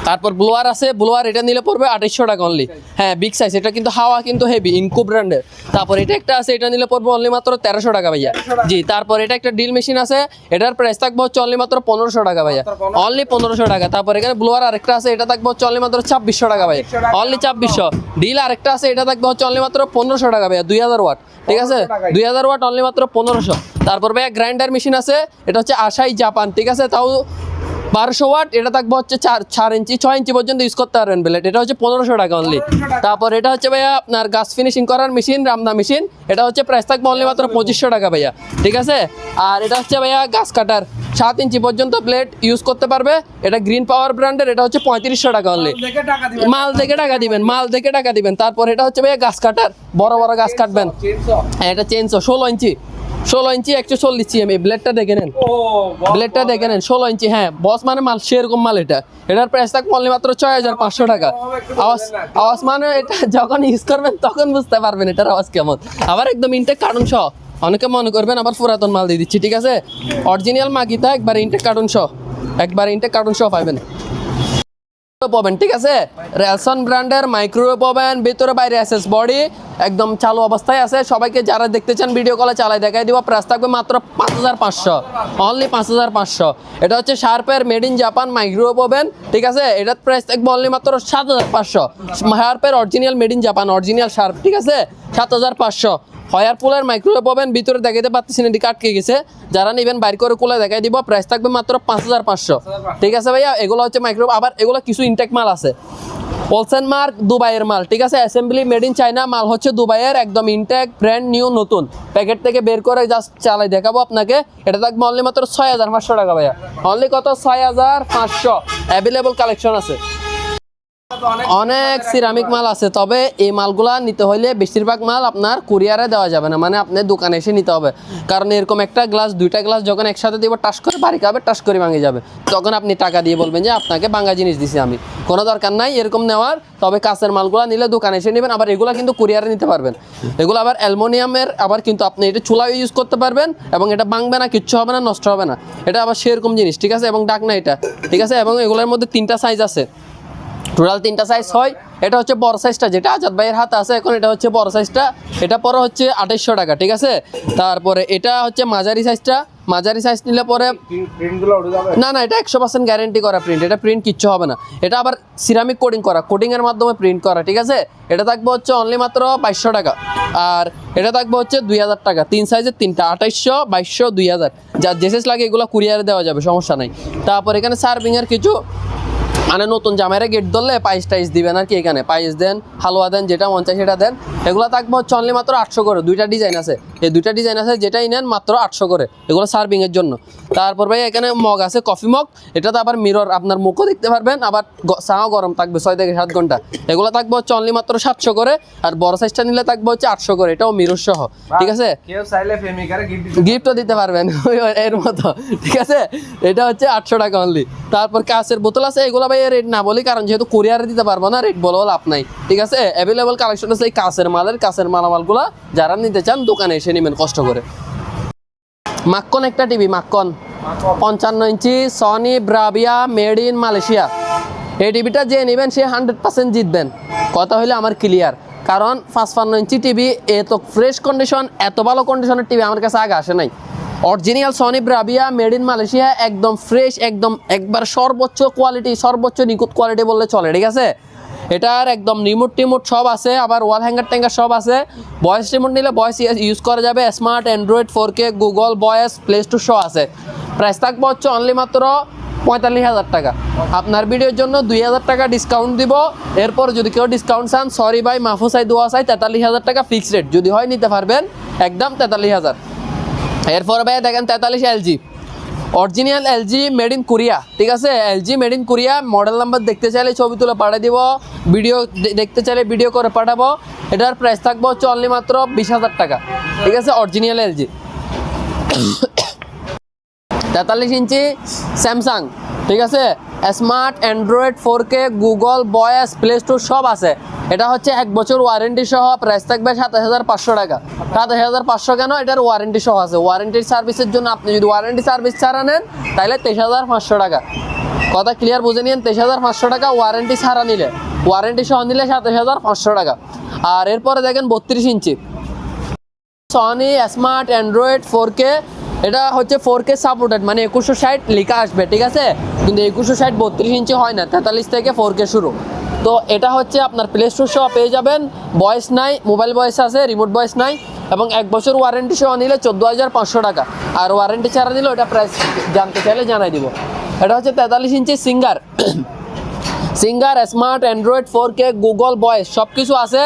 A: তারপর ব্লোয়ার আছে, ব্লোয়ার এটা নিলে পড়বে 2800 টাকা অনলি। হ্যাঁ, বিগ সাইজ, এটা কিন্তু হাওয়া কিন্তু হেভি, ইনকো ব্র্যান্ডের। তারপর এটা একটা আছে, এটা নিলে পড়বে অনলি মাত্র 1300 টাকা ভাইয়া, জি। তারপর এটা একটা ডিল মেশিন আছে, এটার প্রাইস থাকবে হচ্ছে অনলি মাত্র 1500 টাকা ভাইয়া, অনলি 1500 টাকা। তারপর এখানে ব্লোয়ার আরেকটা আছে, এটা থাকবে হচ্ছে অনলি মাত্র 2600 টাকা ভাইয়া, অনলি 2600। ডিল আরেকটা আছে, এটা থাকবে হচ্ছে অনলি মাত্র 1500 টাকা ভাইয়া, 2000 ওয়াট, ঠিক আছে? 2000 ওয়াট, অনলি মাত্র 1500। তারপর ভাইয়া গ্রাইন্ডার মেশিন আছে, এটা হচ্ছে আশাই জাপান, ঠিক আছে? তাও 1200 ওয়াট, এটা থাকবে হচ্ছে 4 ইঞ্চি 6 ইঞ্চি পর্যন্ত ইউজ করতে পারবেন ব্লেড, এটা হচ্ছে 1500 টাকা অনলি। তারপর এটা হচ্ছে ভাইয়া আপনার গাছ ফিনিশিং করার মেশিন, রামদা মেশিন, এটা হচ্ছে প্রাইস থাকবে অনলি মাত্র 2500 টাকা ভাইয়া, ঠিক আছে? আর এটা হচ্ছে ভাইয়া গাছ কাটার, 7 ইঞ্চি পর্যন্ত ব্লেড ইউজ করতে পারবে, এটা গ্রিন পাওয়ার ব্র্যান্ডের, এটা হচ্ছে 3500 টাকা অনলি। মাল দেখে টাকা দিবেন। তারপর এটা হচ্ছে ভাইয়া গাছ কাটার, বড় বড় গাছ কাটবেন, এটা চেনসো 16 ইঞ্চি 140 এমএম, ব্লেডটা দেখে নেন, 16 ইঞ্চি। হ্যাঁ বস, মানে মাল সেরকম মাল। এটার প্রাইস থাকবে অনলি মাত্র 6500 টাকা। আওয়াজ মানে এটা যখন ইউজ করবেন তখন বুঝতে পারবেন এটার আওয়াজ কেমন। আবার একদম ইনটেক কার্টুন সহ, অনেকে মনে করবেন আবার পুরাতন মাল দিয়ে দিচ্ছি, ঠিক আছে? অরিজিনাল মাগিতা একবার ইনটেক কার্টুন সহ পাবেন, ঠিক আছে? রেলসন ব্র্যান্ডের মাইক্রোওয়েভ ওভেন, ভিতরে বাইরে এসএস বডি, একদম চালু অবস্থায় আছে। সবাইকে যারা দেখতে চান ভিডিও কলে চালাই দেখাই দিব। প্রাইস থাকবে মাত্র 5500, অনলি 5500। এটা হচ্ছে শার্পের made in Japan microwave oven, ঠিক আছে? এটার প্রাইস থাকবে অনলি মাত্র 7500। শার্পের original made in Japan, original Sharp, ঠিক আছে? 7500। হয়ারপুলের মাইক্রোওয়েভ ওভেন, ভিতরে দেখাইতে পারতেছি না, এটি কাটকে গেছে। যারা নেবেন বাইর করে কোলে দেখাই দিব। প্রাইস থাকবে মাত্র 5500, ঠিক আছে ভাইয়া? এগুলো হচ্ছে মাইক্রোওয়েভ। আবার এগুলো কিছু ইনটেক মাল আছে, ওলসেন মার্ক দুবাইয়ের মাল, ঠিক আছে? অ্যাসেম্বলি মেড ইন চায়না, মাল হচ্ছে দুবাইয়ের, একদম ইনটেক ব্র্যান্ড নিউ নতুন, প্যাকেট থেকে বের করে জাস্ট চালাই দেখাবো আপনাকে। এটা থাকবে অনলি মাত্র 6500 টাকা ভাইয়া, অনলি কত? 6500। অ্যাভেলেবল কালেকশন আছে, অনেক সিরামিক মাল আছে। তবে এই মালগুলা নিতে হলে বেশিরভাগ মাল আপনার কুরিয়ারে দেওয়া যাবে না, মানে আপনার দোকানে এসে নিতে হবে। কারণ এরকম একটা গ্লাস, 2টা গ্লাস যখন একসাথে দিব, টাস করে বাড়ি খাবে, টাস করে ভাঙে যাবে। তখন আপনি টাকা দিয়ে বলবেন যে আপনাকে ভাঙা জিনিস দিছি আমি, কোনো দরকার নাই এরকম নেওয়ার। তবে কাঁচের মালগুলো নিলে দোকানে এসে নেবেন। আবার এগুলো কিন্তু কুরিয়ারে নিতে পারবেন। এগুলো আবার অ্যালুমিনিয়ামের, আবার কিন্তু আপনি এটা চুলায় ইউজ করতে পারবেন এবং এটা ভাঙবে না, কিচ্ছু হবে না, নষ্ট হবে না। এটা আবার সেরকম জিনিস, ঠিক আছে? এবং ডাক না এটা, ঠিক আছে? এবং এগুলোর মধ্যে 3টা সাইজ আছে, টোটাল 3টা সাইজ হয়। এটা হচ্ছে বড় সাইজটা, যেটা আজাদ ভাইয়ের হাতে আছে এখন, এটা হচ্ছে বড় সাইজটা। এটা পরে হচ্ছে 2800 টাকা, ঠিক আছে? তারপরে এটা হচ্ছে মাঝারি সাইজটা, মাঝারি সাইজ নিলে পরে না, এটা 100% গ্যারেন্টি করা প্রিন্ট, এটা প্রিন্ট কিচ্ছু হবে না। এটা আবার সিরামিক কোটিং করা, কোটিংয়ের মাধ্যমে প্রিন্ট করা, ঠিক আছে? এটা থাকবে হচ্ছে অনলি মাত্র 2200 টাকা। আর এটা থাকবে হচ্ছে 2000 টাকা। 3 সাইজের 3টা, 2800, 2200, 2000। যার যে সাইজ লাগে এগুলো কুরিয়ারে দেওয়া যাবে, সমস্যা নাই। তারপর এখানে সার্ভিংয়ের কিছু, মানে নতুন জামাইরা গেট ধরলে পায়েস টাইস দিবেন আর কি, এখানে পায়েস দেন, হালুয়া দেন, যেটা মন চায় সেটা দেন। এগুলো থাকবে হচ্ছে অনলি মাত্র 800 করে। 2টা ডিজাইন আছে, এই 2টা ডিজাইন আছে, যেটাই নেন মাত্র 800 করে। এগুলো সার্ভিংয়ের জন্য। তারপর ভাই এখানে মগ আছে, কফি মগ। এটাতে আবার মিরর, আপনার মুখও দেখতে পারবেন, আবার চাও গরম থাকবে 6 থেকে 7 ঘন্টা। এগুলো থাকবে হচ্ছে অনলি মাত্র 700 করে। আর বড় সাইজটা নিলে থাকবে হচ্ছে 800 করে, এটাও মিরর সহ, ঠিক আছে? গিফটও দিতে পারবেন এর মতো, ঠিক আছে? এটা হচ্ছে 800 টাকা অনলি। তারপর কাঁচের বোতল আছে, এগুলো ভাই রেট না বলি, কারণ যেহেতু কুরিয়ারে দিতে পারবো না, রেট বলেও লাভ নাই, ঠিক আছে? অ্যাভেলেবল কালেকশন আছে এই কাঁচের মালামালগুলো, যারা নিতে চান দোকানে এসে নেবেন কষ্ট করে। মাক্কন একটা টিভি, মাক্কন 55 inch, Sony Bravia, made in Malaysia. এই টিভিটা যে নেবেন সে 100% জিতবেন, কথা হইলে আমার ক্লিয়ার। কারণ 55 ইঞ্চি টিভি এত ফ্রেশ কন্ডিশন, এত ভালো কন্ডিশনের টিভি আমার কাছে আগে আসে নাই। Original Sony Bravia, made in Malaysia, একদম ফ্রেশ, একদম একবার সর্বোচ্চ কোয়ালিটি, সর্বোচ্চ নিখুঁত কোয়ালিটি বললে চলে, ঠিক আছে। এটার একদম রিমোট টিমোট সব আছে, আবার ওয়াল হ্যাঙ্গার ট্যাঙ্গার সব আছে। ভয়েস রিমোট নিলে ভয়েস ইউজ করা যাবে, smart android 4K Google voice play store সহ আছে। প্রাইস থাকবে হচ্ছে অনলি মাত্র 45,000 টাকা। আপনার ভিডিওর জন্য 2,000 টাকা ডিসকাউন্ট দিব। এরপর যদি কেউ ডিসকাউন্ট চান, সরি ভাই মাহফুজ আই দোয়া চাই, 43,000 টাকা ফিক্সড রেট, যদি হয় নিতে পারবেন একদম 43,000। এরপর ভাই দেখেন 43 LG, original LG made in Korea, ঠিক আছে। LG made in Korea, model number দেখতে চাইলে ছবি তুলে পাঠিয়ে দিব, ভিডিও দেখতে চাইলে ভিডিও করে পাঠাবো। এটার প্রাইস থাকবে হচ্ছে অনলি মাত্র 20,000 টাকা, ঠিক আছে। অরিজিনাল এলজি 43 ইঞ্চি স্যামসাং, ঠিক আছে। Smart android 4K Google voice play store সব আছে। এটা হচ্ছে 1 বছর ওয়ারেন্টি সহ, প্রাইস থাকবে 27,500 টাকা। 27,500 কেন, এটার ওয়ারেন্টি সহ আছে। ওয়ারেন্টির সার্ভিসের জন্য আপনি যদি ওয়ারেন্টি সার্ভিস ছাড়া নেন তাহলে 23,500 টাকা। কথা ক্লিয়ার বুঝে নিন, 23,500 টাকা ওয়ারেন্টি ছাড়া নিলে, ওয়ারেন্টি সহ নিলে 27,500 টাকা। আর এরপরে দেখেন 32 ইঞ্চি সনি স্মার্ট অ্যান্ড্রয়েড 4K, এটা হচ্ছে 4K সাপোর্টেড, মানে 2160 লেখা আসবে, ঠিক আছে। কিন্তু 2160 32 ইঞ্চি হয় না, 43 থেকে 4K শুরু। তো এটা হচ্ছে আপনার প্লে স্টোর সহ পেয়ে যাবেন। ভয়েস নাই, মোবাইল ভয়েস আছে, রিমোট ভয়েস নাই, এবং 1 বছর ওয়ারেন্টি সহ নিলে 14,500 টাকা। আর ওয়ারেন্টি ছাড়া নিলে ওটা প্রাইস জানতে চাইলে জানাই দিব। এটা হচ্ছে 43 inch Singer, Singer smart android 4K Google voice সব কিছু আছে,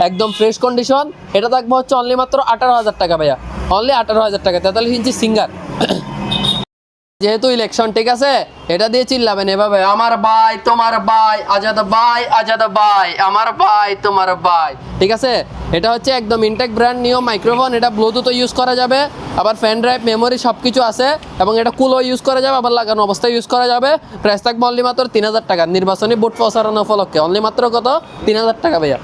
A: একদম ফ্রেশ কন্ডিশন। এটা থাকবে হচ্ছে অনলি মাত্র 18,000 টাকা ভাইয়া, অনলি 18,000 টাকা। 43 ইঞ্চি সিঙ্গার। যেহেতু ইলেকশন, ঠিক আছে, এটা দিয়ে চিল্লাবেন এভাবে, আমার ভাই তোমার ভাই, আজাদ ভাই আজাদ ভাই, আমার ভাই তোমার ভাই, ঠিক আছে। এটা হচ্ছে একদম ইনটেক ব্র্যান্ড নিউ মাইক্রোফোন। এটা ব্লুটুথও ইউজ করা যাবে, আবার ফ্যান ড্রাইভ মেমোরি সব কিছু আছে, এবং এটা কুলও ইউজ করা যাবে, আবার লাগানো অবস্থায় ইউজ করা যাবে। প্রাইস থাকবে অনলি মাত্র 3,000 টাকা, নির্বাচনী ভোট প্রচারণা উপলক্ষে অনলি মাত্র কত, 3,000 টাকা ভাইয়া।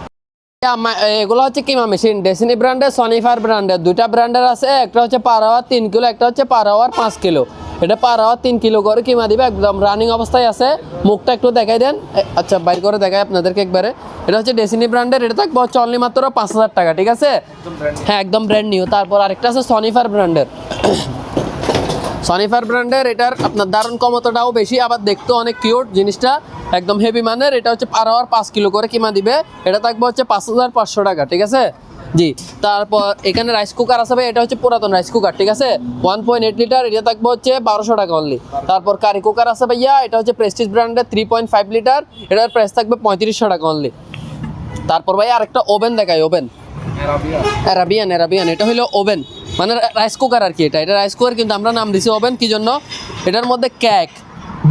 A: এগুলো হচ্ছে কিমা মেশিন, ডেসিনি ব্র্যান্ডের, সনিফার ব্র্যান্ডের, দুইটা ব্র্যান্ডের আছে। একটা হচ্ছে পার আওয়ার 3 কিলো, একটা হচ্ছে পার আওয়ার 5 কিলো। এটা পার আওয়ার 3 কিলো করে কিমা দিবে, একদম রানিং অবস্থায় আছে। মুখটা একটু দেখাই দেন, আচ্ছা বাইর করে দেখাই আপনাদেরকে একবারে। এটা হচ্ছে ডেসিনি ব্র্যান্ডের, এটা থাকবে হচ্ছে অনলি মাত্র 5,000 টাকা, ঠিক আছে। হ্যাঁ, একদম ব্র্যান্ড নিউ। তারপর আরেকটা আছে সনিফার ব্র্যান্ডের, সনিফার ব্র্যান্ডের, এটার আপনার দারুণ ক্ষমতাটাও বেশি, আবার দেখতেও অনেক কিউট জিনিসটা, একদম হেভি মানের। এটা হচ্ছে পার আওয়ার 5 কিলো করে কিমা দিবে, এটা থাকবে হচ্ছে 5,500 টাকা, ঠিক আছে জি। তারপর এখানে রাইস কুকার আছে ভাই, এটা হচ্ছে পুরাতন রাইস কুকার, ঠিক আছে, 1.8 লিটার, এটা থাকবে হচ্ছে 1,200 টাকা অনলি। তারপর কারি কুকার আছে ভাইয়া, এটা হচ্ছে প্রেস্টিজ ব্র্যান্ডের 3.5 লিটার, এটার প্রাইস থাকবে 3500 টাকা অনলি। তারপর ভাই আরেকটা ওভেন দেখাই, ওভেন অ্যারাবিয়ান, এটা হলো ওভেন, মানে রাইস কুকার আর কি। এটা রাইস কুকার, কিন্তু আমরা নাম দিছি ওভেন, কি জন্য, এটার মধ্যে কেক,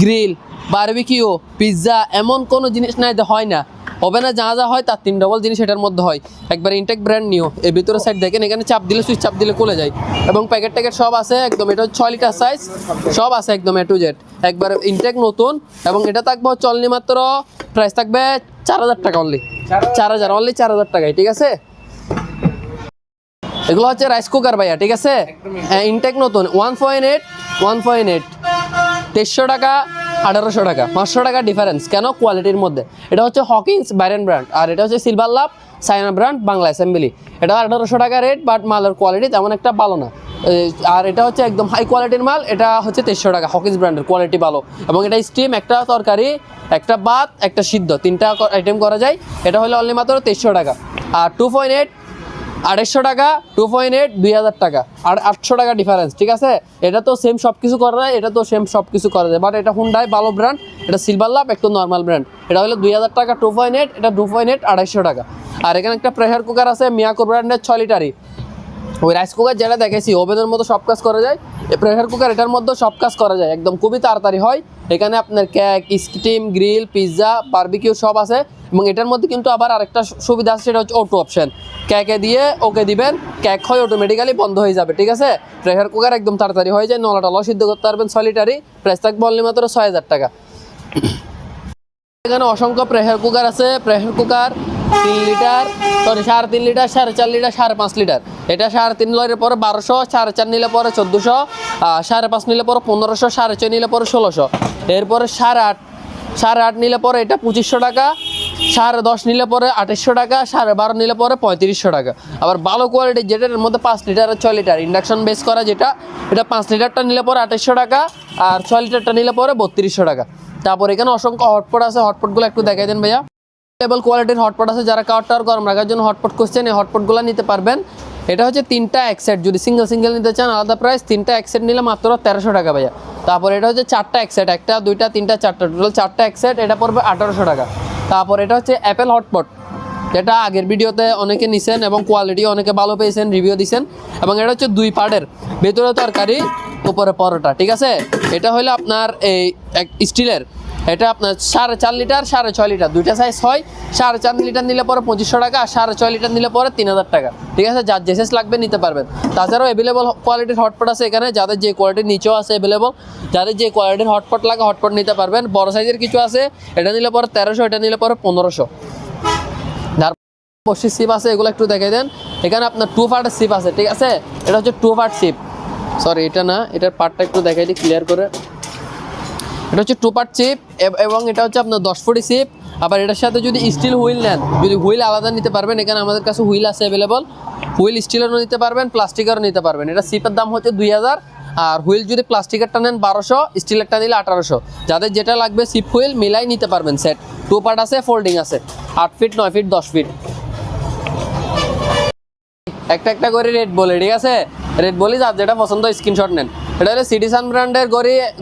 A: গ্রিল, বারবিকিউ, পিৎজা, এমন কোনো জিনিস নাই যে হয় না। ওভেনে যা যা হয় তার 3 ডবল জিনিস এটার মধ্যে হয়। একবার ইনটেক ব্র্যান্ড নিউ। এর ভিতরে সাইড দেখেন, এখানে চাপ দিলে, সুইচ চাপ দিলে খুলে যায়, এবং প্যাকেট ট্যাকেট সব আছে একদম। এটা 6 লিটার সাইজ, সব আছে একদম A to Z, একবার ইনটেক নতুন। এবং এটা থাকবে হচ্ছে অনলি মাত্র, প্রাইস থাকবে 4,000 টাকা অনলি, 4,000 অনলি, 4,000 টাকায়, ঠিক আছে। এগুলো হচ্ছে রাইস কুকার ভাইয়া, ঠিক আছে, ইনটেক নতুন, 1.8 2300 টাকা, 1,800 টাকা, 500 টাকা ডিফারেন্স। কেন, কোয়ালিটির মধ্যে। এটা হচ্ছে হকিংস বাইরেন ব্র্যান্ড, আর এটা হচ্ছে সিলভার লাভ চায়না ব্র্যান্ড, বাংলা অ্যাসেম্বলি। এটা 1,800 টাকা রেট, বাট মালের কোয়ালিটি তেমন একটা ভালো না। আর এটা হচ্ছে একদম হাই কোয়ালিটির মাল, এটা হচ্ছে 2300 টাকা, হকিংস ব্র্যান্ডের, কোয়ালিটি ভালো। এবং এটা স্টিম, একটা তরকারি, একটা ভাত, একটা সিদ্ধ, 3টা আইটেম করা যায়। এটা হলো অনলি মাত্র 2300 টাকা। আর 2.8 2,500 টাকা, 2.8 2,000 টাকা, আর 800 টাকা ডিফারেন্স, ঠিক আছে। এটা তো সেম সব কিছু করা যায়, এটা তো সেম সব কিছু করা যায়, বাট এটা হুন্ডাই ভালো ব্র্যান্ড, এটা সিলভার লাভ একটু নর্মাল ব্র্যান্ড। এটা হলো 2,000 টাকা 2.8, এটা 2.8 2,500 টাকা। আর এখানে একটা প্রেসার কুকার আছে মিয়াকো ব্র্যান্ডের 6 লিটারই, ওই রাইস কুকার যেটা দেখেছি ওভেনের মতো সব কাজ করা যায়। এই প্রেসার কুকার এটার মধ্যে সব কাজ করা যায়, একদম খুবই তাড়াতাড়ি হয়। এখানে আপনার cake, steam, grill, pizza, barbecue সব আছে। এবং এটার মধ্যে কিন্তু আবার আরেকটা সুবিধা আছে, সেটা হচ্ছে অটো অপশন। কেকে দিয়ে ওকে দিবেন, কেক হয় অটোমেটিক্যালি বন্ধ হয়ে যাবে, ঠিক আছে। প্রেসার কুকার একদম তাড়াতাড়ি হয়ে যায়, নলা টলাও সিদ্ধ করতে পারবেন, 6 লিটারই, প্রাইস থাকবে অনলি মাত্র 6,000 টাকা। এখানে অসংখ্য প্রেসার কুকার আছে, pressure cooker 3 litre, sorry 3.5 litre, 4.5 litre, 5.5 litre. এটা 3.5 লিটারের পরে 1,200, 4.5 নিলে পরে 1,400, 5.5 নিলে পরে 1,500, 6.5 নিলে পরে 1,600। এরপরে 8.5 নিলে পরে এটা 2,500 টাকা, 10.5 নিলে পরে 2800 টাকা, 12.5 নিলে পরে 3500 টাকা। আবার ভালো কোয়ালিটির যেটার মধ্যে 5 লিটার আর 6 লিটার ইন্ডাকশন বেস করা যেটা, এটা 5 লিটারটা নিলে পরে 2800 টাকা, আর 6 লিটারটা নিলে পরে 3200 টাকা। তারপর এখানে অসংখ্য হটপট আছে, হটপটগুলো একটু দেখাই দেন ভাইয়া। লেভেল কোয়ালিটির হটপট আছে, যারা কাওয়ার টাওয়ার গরম রাখার জন্য হটপট করছেন এই হটপটগুলো নিতে পারবেন। এটা হচ্ছে 3টা এক সেট, যদি সিঙ্গেল নিতে চান আলাদা প্রাইস, 3টা এক সেট নিলে মাত্র 1300 টাকা ভাইয়া। তারপর এটা হচ্ছে 4টা এক সেট, 1টা 2টা 3টা 4টা, টোটাল 4টা এক সেট, এটা পড়বে 1800 টাকা। তারপর এটা হচ্ছে অ্যাপেল হটপট, যেটা আগের ভিডিওতে অনেকে নিছেন এবং কোয়ালিটি অনেকে ভালো পেয়েছেন, রিভিউ দিছেন। এবং এটা হচ্ছে 2 পার্টের, ভেতরে তরকারি উপরে পরোটা, ঠিক আছে। এটা হলো আপনার এই স্টিলের, এটা আপনার 4.5 লিটার 6.5 লিটার, দুইটা সাইজ হয়। 4.5 লিটার নিলে পরে 2500 টাকা, আর 6.5 লিটার নিলে পরে 3000 টাকা, ঠিক আছে। যার যে সাইজ লাগবে নিতে পারবেন। তাছাড়াও অ্যাভেলেবল কোয়ালিটির হটপট আছে এখানে, যাদের যে কোয়ালিটির নিচেও আছে অ্যাভেলেবল, যাদের যে কোয়ালিটির হটপট লাগে হটপট নিতে পারবেন। বড় সাইজের কিছু আছে, এটা নিলে পরে 1300, এটা নিলে পরে 1500। বসির সিপ আছে, এগুলো একটু দেখে দেন। এখানে আপনার 2 পার্টের সিপ আছে, ঠিক আছে। এটা হচ্ছে 2 পার্ট সিপ, সরি এটা না, এটার পার্টটা একটু দেখাই দিই ক্লিয়ার করে। এটা হচ্ছে 2 পার্ট চিপ, এবং এটা হচ্ছে আপনার 10 ফুটি চিপ। আবার এটার সাথে যদি স্টিল হুইল নেন, যদি হুইল আলাদা নিতে পারবেন, এখানে আমাদের কাছে হুইল আছে অ্যাভেলেবল। হুইল স্টিলেরও নিতে পারবেন, প্লাস্টিকেরও নিতে পারবেন। এটা সিপের দাম হচ্ছে 2000, আর হুইল যদি প্লাস্টিকেরটা নেন 1200, স্টিলেরটা নিলে 1800। যাদের যেটা লাগবে সিপ হুইল মিলাই নিতে পারবেন সেট। 2 পার্ট আছে, ফোল্ডিং আছে, 8 ফিট 9 ফিট 10 ফিট। একটা করে রেড বলে, ঠিক আছে। রেড বলি যার যেটা পছন্দ স্ক্রিনশট নেন। এটা হলো সিটিসান ব্র্যান্ডের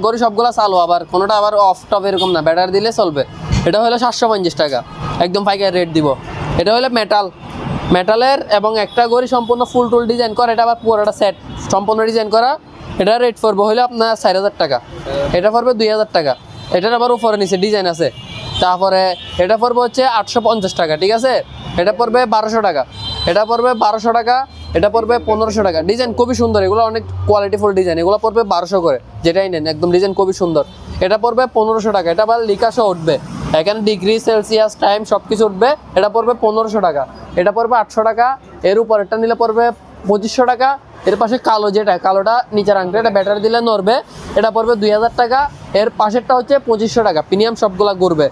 A: গড়ি সবগুলো চালু, আবার কোনোটা আবার অফ টপ এরকম না, ব্যাটারি দিলে চলবে। এটা হলো 750 টাকা, একদম পাইকারি রেট দিব। এটা হলো মেটালের, এবং একটা গড়ি সম্পূর্ণ ফুল টুল ডিজাইন করা, এটা আবার পুরোটা সেট সম্পূর্ণ ডিজাইন করা। এটা রেট পড়বে হলো আপনার 4000 টাকা, এটা পড়বে 2000 টাকা। এটার আবার উপরে নিচে ডিজাইন আছে। তারপরে এটা পড়বে হচ্ছে 850 টাকা, ঠিক আছে। এটা পড়বে 1200 টাকা, এটা পড়বে 1200 টাকা, এটা পড়বে 1500 টাকা। ডিজাইন খুবই সুন্দর, এগুলো অনেক কোয়ালিটিফুল ডিজাইন, এগুলো পড়বে 1200 করে, যেটাই নেন একদম ডিজাইন খুবই সুন্দর। এটা পড়বে 1500 টাকা, এটা আবার লিকাসও উঠবে, এখানে ডিগ্রি সেলসিয়াস টাইম সব কিছু উঠবে। এটা পড়বে 1500 টাকা, এটা পড়বে 800 টাকা। এর উপর এটা নিলে পড়বে 2500 টাকা। এর পাশে কালো, যেটা কালোটা নিচের আংটা, এটা ব্যাটারি দিলে নড়বে, এটা পড়বে 2000 টাকা। এর পাশেরটা হচ্ছে 2500 টাকা, প্রিমিয়াম সবগুলা ঘুরবে।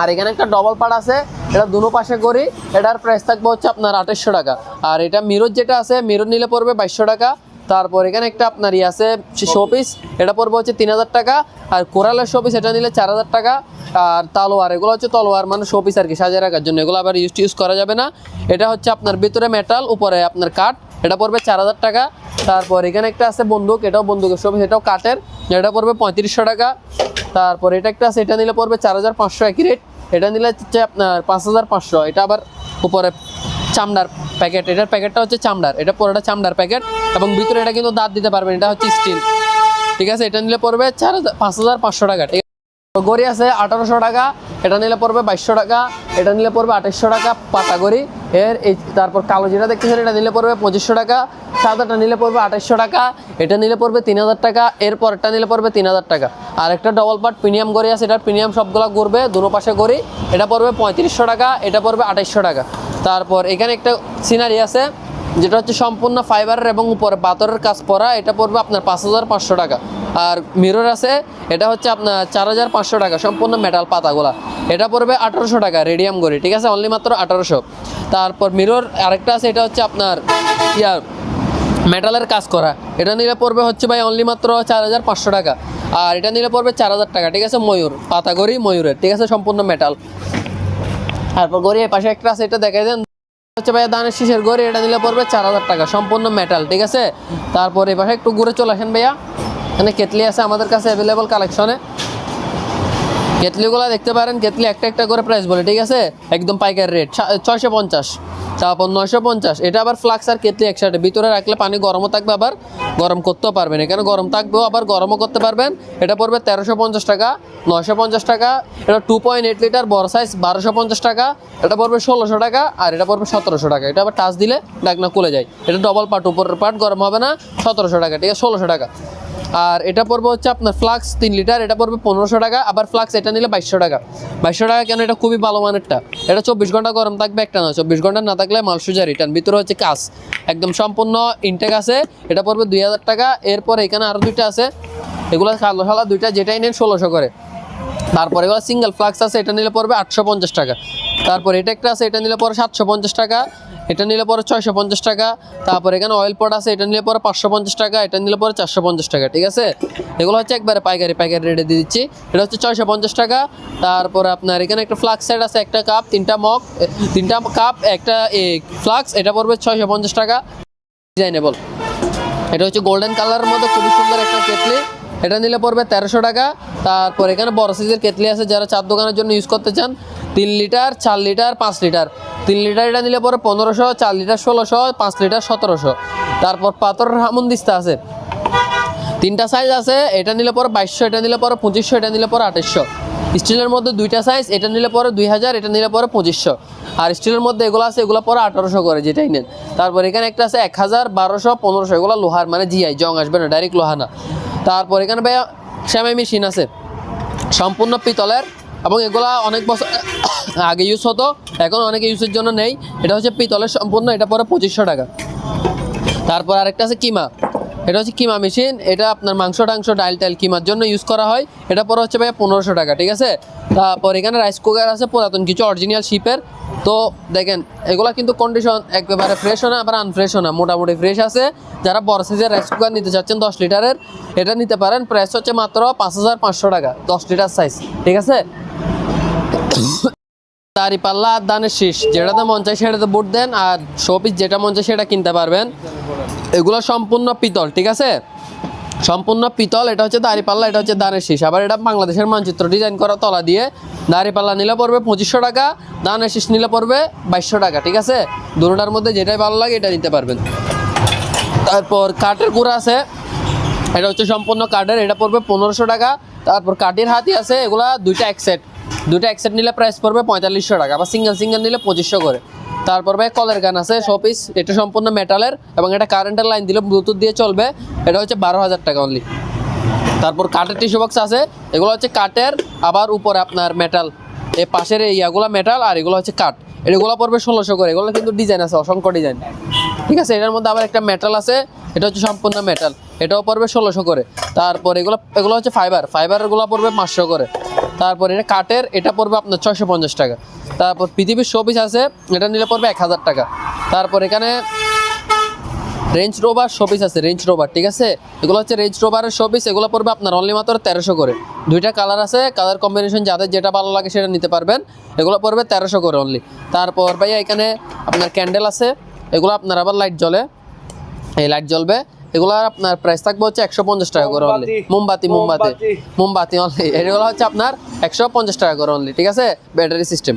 A: আর এখানে একটা ডবল পার্ট আছে, এটা দুনো পাশে করি, এটার প্রাইস থাকবে হচ্ছে আপনার 2800 টাকা। আর এটা মিরর যেটা আছে, মিরর নিলে পড়বে 2200 টাকা। তারপর এখানে একটা আপনার আছে শোপিস, এটা পড়বে হচ্ছে 3000 টাকা। আর কোরালের শোপিস এটা নিলে 4000 টাকা। আর তালোয়ার, এগুলো হচ্ছে তলোয়ার মানে শোপিস আর কি, সাজিয়ে রাখার জন্য, এগুলো আবার ইউজ করা যাবে না। এটা হচ্ছে আপনার ভিতরে মেটাল, উপরে আপনার কাঠ, এটা পড়বে 4000 টাকা। তারপর এখানে একটা আছে বন্দুক, এটাও বন্দুকের শোপিস, এটাও কাঠের, এটা পড়বে 3500 টাকা। তারপর এটা একটা আছে, এটা নিলে পড়বে 4500, একই রেট। এটা নিলে হচ্ছে আপনার 5500, এটা আবার উপরে চামড়ার প্যাকেট, এটার প্যাকেটটা হচ্ছে চামড়ার, এটা পুরোটা চামড়ার প্যাকেট, এবং ভিতরে এটা কিন্তু দাঁত দিতে পারবেন, এটা হচ্ছে স্টিল, ঠিক আছে। এটা নিলে পড়বে 5500 টাকা, ঠিক আছে। গড়ি আছে 1800 টাকা, এটা নিলে পড়বে 2200 টাকা, এটা নিলে পড়বে 2800 টাকা পাতা গড়ি। তারপর কালো যেটা দেখতেছেন, এটা নিলে পড়বে 2500 টাকা। সাদাটা নিলে পড়বে 2800 টাকা, এটা নিলে পড়বে 3000 টাকা। এরপর এটা নিলে পড়বে 3000 টাকা। আর একটা ডবল পার্ট প্রিমিয়াম গড়ি আছে, এটা প্রিমিয়াম সবগুলো ঘুরবে, দুনো পাশে গড়ি, এটা পড়বে 3500 টাকা, এটা পড়বে 2800 টাকা। তারপর এখানে একটা সিনারি আছে, যেটা হচ্ছে সম্পূর্ণ ফাইবারের এবং উপরে পাথরের কাজ করা, এটা পড়বে আপনার 5500 টাকা। আর মিরর আছে, এটা হচ্ছে আপনার 4500 টাকা, সম্পূর্ণ মেটাল পাতাগুলা, এটা পড়বে 1800 টাকা, রেডিয়াম গড়ি, ঠিক আছে, অনলি মাত্র 1800। তারপর মিরর আরেকটা আছে, এটা হচ্ছে আপনার মেটালের কাজ করা, এটা নিলে পড়বে হচ্ছে ভাই অনলি মাত্র 4500 টাকা। আর এটা নিলে পড়বে 4000 টাকা, ঠিক আছে। ময়ূর পাতা গড়ি, ময়ূরের, ঠিক আছে, সম্পূর্ণ মেটাল। তারপর গড়ি এই পাশে একটা আছে, এটা দেখাই দেন, হচ্ছে ভাই দানের শীষের গড়ি, এটা নিলে পড়বে 4000 টাকা, সম্পূর্ণ মেটাল, ঠিক আছে। তারপর এই পাশে একটু ঘুরে চলে আসেন ভাইয়া, এখানে কেতলি আছে আমাদের কাছে অ্যাভেলেবল কালেকশনে, কেতলিগুলো দেখতে পারেন। কেতলি একটা একটা করে প্রাইস বলে, ঠিক আছে, একদম পাইকারি রেট 650। তারপর 950, এটা আবার ফ্লাক্স আর কেতলি একসাথে, ভিতরে রাখলে পানি গরমও থাকবে, আবার গরম করতেও পারবেন, এখানে গরম থাকবেও আবার গরমও করতে পারবেন। এটা পড়বে 1350 টাকা, 950 টাকা। এটা 2.8 লিটার বড় সাইজ 1250 টাকা, এটা পড়বে 1600 টাকা। আর এটা পড়বে 1700 টাকা, এটা আবার টাচ দিলে ডাকনা খুলে যায়, এটা ডবল পার্ট, উপরের পার্ট গরম হবে না, 1700 টাকা, ঠিক আছে, 1600 টাকা। আর এটা পড়বে হচ্ছে আপনার ফ্লাক্স 3 লিটার, এটা পড়বে 1500 টাকা। আবার ফ্লাক্স এটা নিলে 2200 টাকা, 2200 টাকা কেন, এটা খুবই ভালো মানেরটা, এটা 24 ঘন্টা গরম থাকবে, একটা না 24 ঘন্টা না থাকলে মাল সোজা রিটার্ন। ভিতরে হচ্ছে কাজ একদম সম্পূর্ণ ইনটেক আছে, এটা পড়বে 2000 টাকা। এরপর এখানে আরও দুইটা আছে, এগুলো কালো সালা দুইটা, যেটাই নেন 1600 করে। তারপরে এগুলো সিঙ্গেল ফ্লাক্স আছে, এটা নিলে পড়বে 850 টাকা। তারপর এটা একটা আছে, এটা নিলে পরে 750 টাকা, এটা নিলে পরে 650 টাকা। তারপর এখানে অয়েল পট আছে, এটা নিলে পরে 550 টাকা, এটা নিলে পরে 450 টাকা। ঠিক আছে, এগুলো হচ্ছে একবারে পাইকারি রেটে দিয়ে দিচ্ছি। এটা হচ্ছে 650 টাকা। তারপর আপনার এখানে একটা ফ্লাক্স সেট আছে, একটা কাপ, তিনটা মগ, তিনটা কাপ, একটা ফ্লাক্স, এটা পড়বে 650 টাকা। ডিজাইনেবল, এটা হচ্ছে গোল্ডেন কালারের মধ্যে খুবই সুন্দর একটা কেটলি, এটা নিলে পড়বে 1300 টাকা। তারপর এখানে বড় সাইজের কেটলি আছে, যারা চার দোকানের জন্য ইউজ করতে চান, 3 লিটার, 4 লিটার, 5 লিটার। 3 লিটার এটা নিলে পরে 1500, 4 লিটার 1600, 5 লিটার 1700। তারপর পাথরের হামুনদিস্তা আছে, তিনটা সাইজ আছে, এটা নিলে পরে 2200, এটা নিলে পরে 2500, এটা নিলে পরে 2800। স্টিলের মধ্যে দুইটা সাইজ, এটা নিলে পরে 2000, এটা নিলে পরে 2500। আর স্টিলের মধ্যে এগুলো আছে, এগুলো পরে 1800 করে, যেটাই নেন। তারপর এখানে একটা আছে 1000, 1200, 1500, এগুলো লোহার, মানে জিআই, জং আসবে না, ডাইরেক্ট লোহা না। তারপর এখানে ভাইয়া সেমাই মেশিন আছে, সম্পূর্ণ পিতলের, এবং এগুলা অনেক বছর আগে ইউজ হতো, এখন অনেকে ইউজের জন্য নেই। এটা হচ্ছে পিতলের সম্পূর্ণ, এটা পরে 2500 টাকা। তারপর আরেকটা আছে কিমা, এটা হচ্ছে কিমা মেশিন, এটা আপনার মাংস টাংস, ডাইল টাইল কিমার জন্য ইউজ করা হয়। এটা পরে হচ্ছে ভাইয়া 1500 টাকা। ঠিক আছে, তারপর এখানে রাইস কুকার আছে, পুরাতন কিছু অরিজিনাল শিপের। তো দেখেন এগুলা কিন্তু কন্ডিশন একেবারে ফ্রেশ না, আবার আনফ্রেশও না, মোটামুটি ফ্রেশ আছে। যারা বড় সাইজের রাইস কুকার নিতে চাচ্ছেন 10 লিটারের, এটা নিতে পারেন। প্রাইস হচ্ছে মাত্র 5500 টাকা, 10 লিটার সাইজ। ঠিক আছে, দাড়ি পাল্লা আর দানের শীষ, যেটাতে মন চায় সেটাতে বুট দেন, আর শোপিস যেটা মন চায় সেটা কিনতে পারবেন। এগুলো সম্পূর্ণ পিতল। ঠিক আছে, সম্পূর্ণ পিতল। এটা হচ্ছে দাড়ি পাল্লা, এটা হচ্ছে দানের শীষ। আবার এটা বাংলাদেশের মানচিত্র ডিজাইন করা তলা দিয়ে। দাড়ি পাল্লা নিলে পড়বে 2500 টাকা, দানের শীষ নিলে পড়বে 2200 টাকা। ঠিক আছে, দুটোটার মধ্যে যেটাই ভালো লাগে এটা নিতে পারবেন। তারপর কাঠের গুঁড়া আছে, এটা হচ্ছে সম্পূর্ণ কাঠের, এটা পড়বে 1500 টাকা। তারপর কাঠের হাতি আছে, এগুলা দুইটা এক সেট নিলে প্রাইস পড়বে 4500 টাকা, আবার সিঙ্গেল নিলে 2500 করে। তারপর ভাই কলের গান আছে শোপিস, এটা সম্পূর্ণ মেটালের, এবং এটা কারেন্টের লাইন দিলে ব্লুটুথ দিয়ে চলবে। এটা হচ্ছে 12000 টাকা অনলি। তারপর কাঠের টিস্যু বক্স আছে, এগুলো হচ্ছে কাঠের, আবার উপরে আপনার মেটাল, এই পাশের এই ইয়াগুলো মেটাল, আর এগুলো হচ্ছে কাঠ। এগুলো পড়বে 1600 করে। এগুলো কিন্তু ডিজাইন আছে, অসংখ্য ডিজাইন। ঠিক আছে, এটার মধ্যে আবার একটা মেটাল আছে, এটা হচ্ছে সম্পূর্ণ মেটাল, এটাও পড়বে 1600 করে। তারপর এগুলো হচ্ছে ফাইবারগুলো পড়বে 500 করে। তারপর এটা কাঠের, এটা পড়বে আপনার 650 টাকা। তারপর পৃথিবীর শোপিস আছে, এটা নিলে পড়বে 1000 টাকা। তারপর এখানে রেঞ্জ রোভার শোপিস আছে, রেঞ্জ রোভার। ঠিক আছে, এগুলো হচ্ছে রেঞ্জ রোভারের শোপিস, এগুলো পড়বে আপনার অনলি মাত্র 1300 করে। দুইটা কালার আছে, কালার কম্বিনেশন যাদের যেটা ভালো লাগে সেটা নিতে পারবেন। এগুলো পড়বে 1300 করে অনলি। তারপর ভাইয়া এখানে আপনার ক্যান্ডেল আছে, এগুলো আপনার আবার লাইট জ্বলে, এই লাইট জ্বলবে। এগুলোর আপনার প্রাইস থাকবে হচ্ছে 150 টাকা করে অনলি। মোমবাতি অনলি, এগুলো হচ্ছে আপনার 150 টাকা করে অনলি। ঠিক আছে, ব্যাটারি সিস্টেম।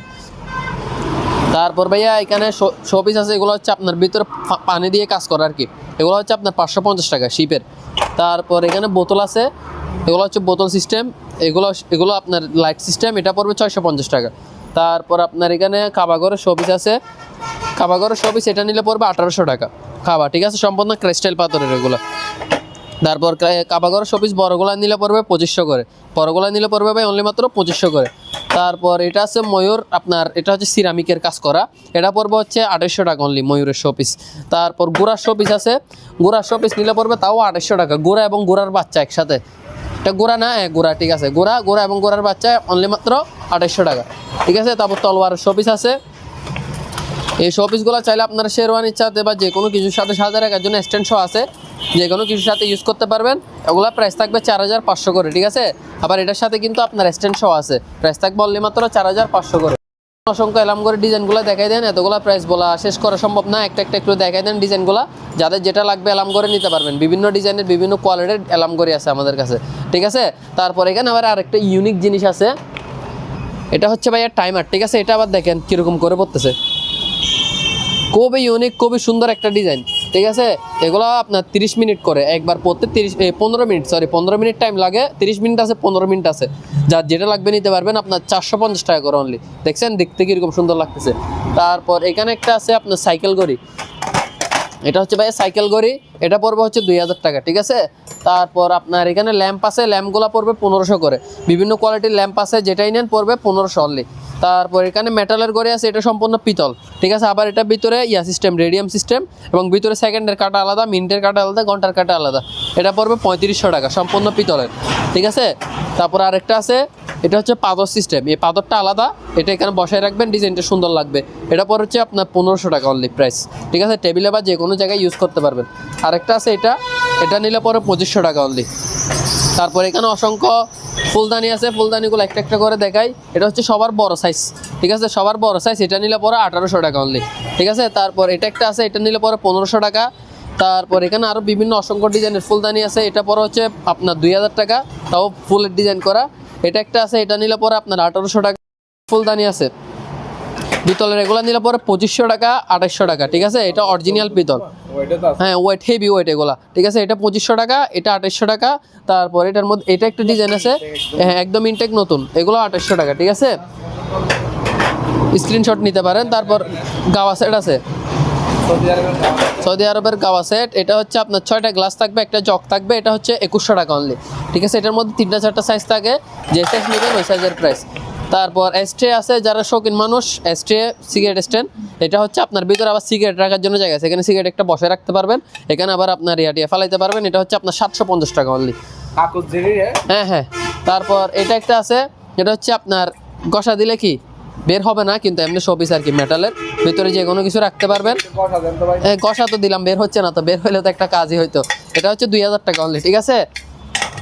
A: তারপর ভাইয়া এখানে শোপিস আছে, এগুলো হচ্ছে আপনার ভিতরে পানি দিয়ে কাজ করা আর কি, এগুলো হচ্ছে আপনার 550 টাকা শিপের। তারপর এখানে বোতল আছে, এগুলো হচ্ছে বোতল সিস্টেম, এগুলো আপনার লাইট সিস্টেম, এটা পড়বে 650 টাকা। তারপর আপনার এখানে কাবাগরের শোপিস আছে, কাবাগরের শোপিস, এটা নিলে পড়বে 1800 টাকা খাবার। ঠিক আছে, সম্পূর্ণ ক্রিস্টাল পাথরের এগুলো। তারপর কাবাগরের শোপিস বড়গুলা নিলে পড়বে 2500 করে, বড়গুলা নিলে পড়বে ভাই অনলি মাত্র 2500 করে। তারপর এটা আছে ময়ূর, আপনার এটা হচ্ছে সিরামিকের কাজ করা, এটা পড়বে হচ্ছে 2800 টাকা অনলি ময়ূরের শোপিস। তারপর গুড়ার শোপিস আছে, গুড়ার শোপিস নিলে পড়বে তাও 2800 টাকা। গুড়া এবং গুড়ার বাচ্চা একসাথে, এটা গুড়া না, গুড়া। ঠিক আছে, গুড়া এবং গুড়ার বাচ্চা অনলি মাত্র 2800 টাকা। ঠিক আছে, তারপর তলোয়ারের শোপিস আছে, এই শোপিসগুলো চাইলে আপনারা শেরওয়ানির সাথে বা যে কোনো কিছুর সাথে সাজা রাখার জন্য স্ট্যান্ড শো আছে, যে কোনো কিছুর সাথে ইউজ করতে পারবেন। এগুলো প্রাইস থাকবে 4500 করে। ঠিক আছে, আবার এটার সাথে কিন্তু আপনার স্ট্যান্ড শো আছে, প্রাইস থাকবে অনলি মাত্র 4500 করে। অসংখ্য এলাম করে ডিজাইনগুলো দেখাই দেন, এতগুলো প্রাইস বলা শেষ করা সম্ভব না, একটা একটু দেখাই দেন ডিজাইনগুলো, যাদের যেটা লাগবে এলাম করে নিতে পারবেন। বিভিন্ন ডিজাইনের বিভিন্ন কোয়ালিটির এলাম করে আছে আমাদের কাছে। ঠিক আছে, তারপর এখানে আবার আরেকটা ইউনিক জিনিস আছে, এটা হচ্ছে ভাইয়া টাইমার। ঠিক আছে, এটা আবার দেখেন কীরকম করে পড়তেছে, খুবই ইউনিক, খুবই সুন্দর একটা ডিজাইন। ঠিক আছে, এগুলো আপনার 30 মিনিট করে একবার পড়তে, 15 মিনিট টাইম লাগে, 30 মিনিট আছে, 15 মিনিট আছে, যার যেটা লাগবে নিতে পারবেন। আপনার 450 টাকা করে অনলি। দেখছেন দেখতে কীরকম সুন্দর লাগতেছে। তারপর এখানে একটা আছে আপনার সাইকেল ঘড়ি, এটা হচ্ছে ভাই সাইকেল ঘড়ি, এটা পড়বে হচ্ছে 2000 টাকা। ঠিক আছে, তারপর আপনার এখানে ল্যাম্প আছে, ল্যাম্পগুলো পড়বে 1500 করে, বিভিন্ন কোয়ালিটির ল্যাম্প আছে, যেটাই নেন পড়বে 1500 অনলি। তারপর এখানে মেটালের ঘড়ি আছে, এটা সম্পূর্ণ পিতল। ঠিক আছে, আবার এটার ভিতরে সিস্টেম, রেডিয়াম সিস্টেম, এবং ভিতরে সেকেন্ডের কাটা আলাদা, মিনিটের কাটা আলাদা, ঘন্টার কাটা আলাদা, এটা পড়বে 3500 টাকা, সম্পূর্ণ পিতলের। ঠিক আছে, তারপর আরেকটা আছে এটা হচ্ছে পাথর সিস্টেম, এই পাথরটা আলাদা, এটা এখানে বসায় রাখবেন, ডিজাইনটা সুন্দর লাগবে। এটা পর হচ্ছে আপনার 1500 টাকা অনলি প্রাইস, ঠিক আছে, টেবিলে বা যে কোনো জায়গায় ইউজ করতে পারবেন। আরেকটা আছে এটা নিলে পরে 2500 টাকা অনলি। তারপর এখানে অসংখ্য ফুলদানি আছে, ফুলদানিগুলো একটা একটা করে দেখাই। এটা হচ্ছে সবার বড় সাইজ, ঠিক আছে, সবার বড় সাইজ, এটা নিলে পরে 1800 টাকা অনলি, ঠিক আছে। তারপর এটা একটা আছে, এটা নিলে পরে 1500 টাকা। তারপর এখানে আরও বিভিন্ন অসংখ্য ডিজাইনের ফুলদানি আছে, এটা পরে হচ্ছে আপনার 2000 টাকা, তাও ফুলের ডিজাইন করা। এটা একটা আছে, এটা নিলে পরে আপনার 1800 টাকা। ফুলদানি আছে পিতলের, এগুলো নিলে পরে 2500 টাকা 2800 টাকা, ঠিক আছে, এটা অরিজিনাল পিতল।
B: ওইটা তো আছে।
A: হ্যাঁ, ওয়েট হেভি ওয়েট এগুলা, ঠিক আছে, এটা 2500 টাকা, এটা 2800 টাকা। তারপর এটার মধ্যে এটা একটা ডিজাইন আছে, হ্যাঁ একদম ইনটেক নতুন, এগুলো 2800 টাকা, ঠিক আছে, স্ক্রিনশট নিতে পারেন। তারপর গাওয়া সেট আছে,
B: সৌদি আরবের দাম।
A: সৌদি আরবের গাওয়া সেট, এটা হচ্ছে আপনার 6টা গ্লাস থাকবে, একটা জগ থাকবে, এটা হচ্ছে 2100 টাকা অনলি, ঠিক আছে। এটার মধ্যে 3টা 4টা সাইজ থাকে, যে সাইজ নেবেন ওই সাইজের প্রাইস। তারপর এস্ট্রে আছে, যারা শৌখিন মানুষ, এস্ট্রে সিগারেট স্ট্যান্ড, এটা হচ্ছে আপনার ভিতরে আবার সিগারেট রাখার জন্য জায়গা আছে, এখানে সিগারেট একটা বসে রাখতে পারবেন, এখানে আবার আপনার টিয়া ফালাইতে পারবেন। এটা হচ্ছে আপনার 750 টাকা অনলি।
B: কাগজ জেরি
A: হ্যাঁ হ্যাঁ। তারপর এটা একটা আছে, এটা হচ্ছে আপনার ঘষা দিলে কি বের হবে না, কিন্তু এমনি শোপিস আর কি, মেটালের ভিতরে যে কোনো কিছু রাখতে পারবেন।
B: কথা দেন তো ভাই।
A: ঘষা তো দিলাম, বের হচ্ছে না, তো বের হইলে তো একটা কাজই হইতো। এটা হচ্ছে 2000 টাকা অনলি, ঠিক আছে।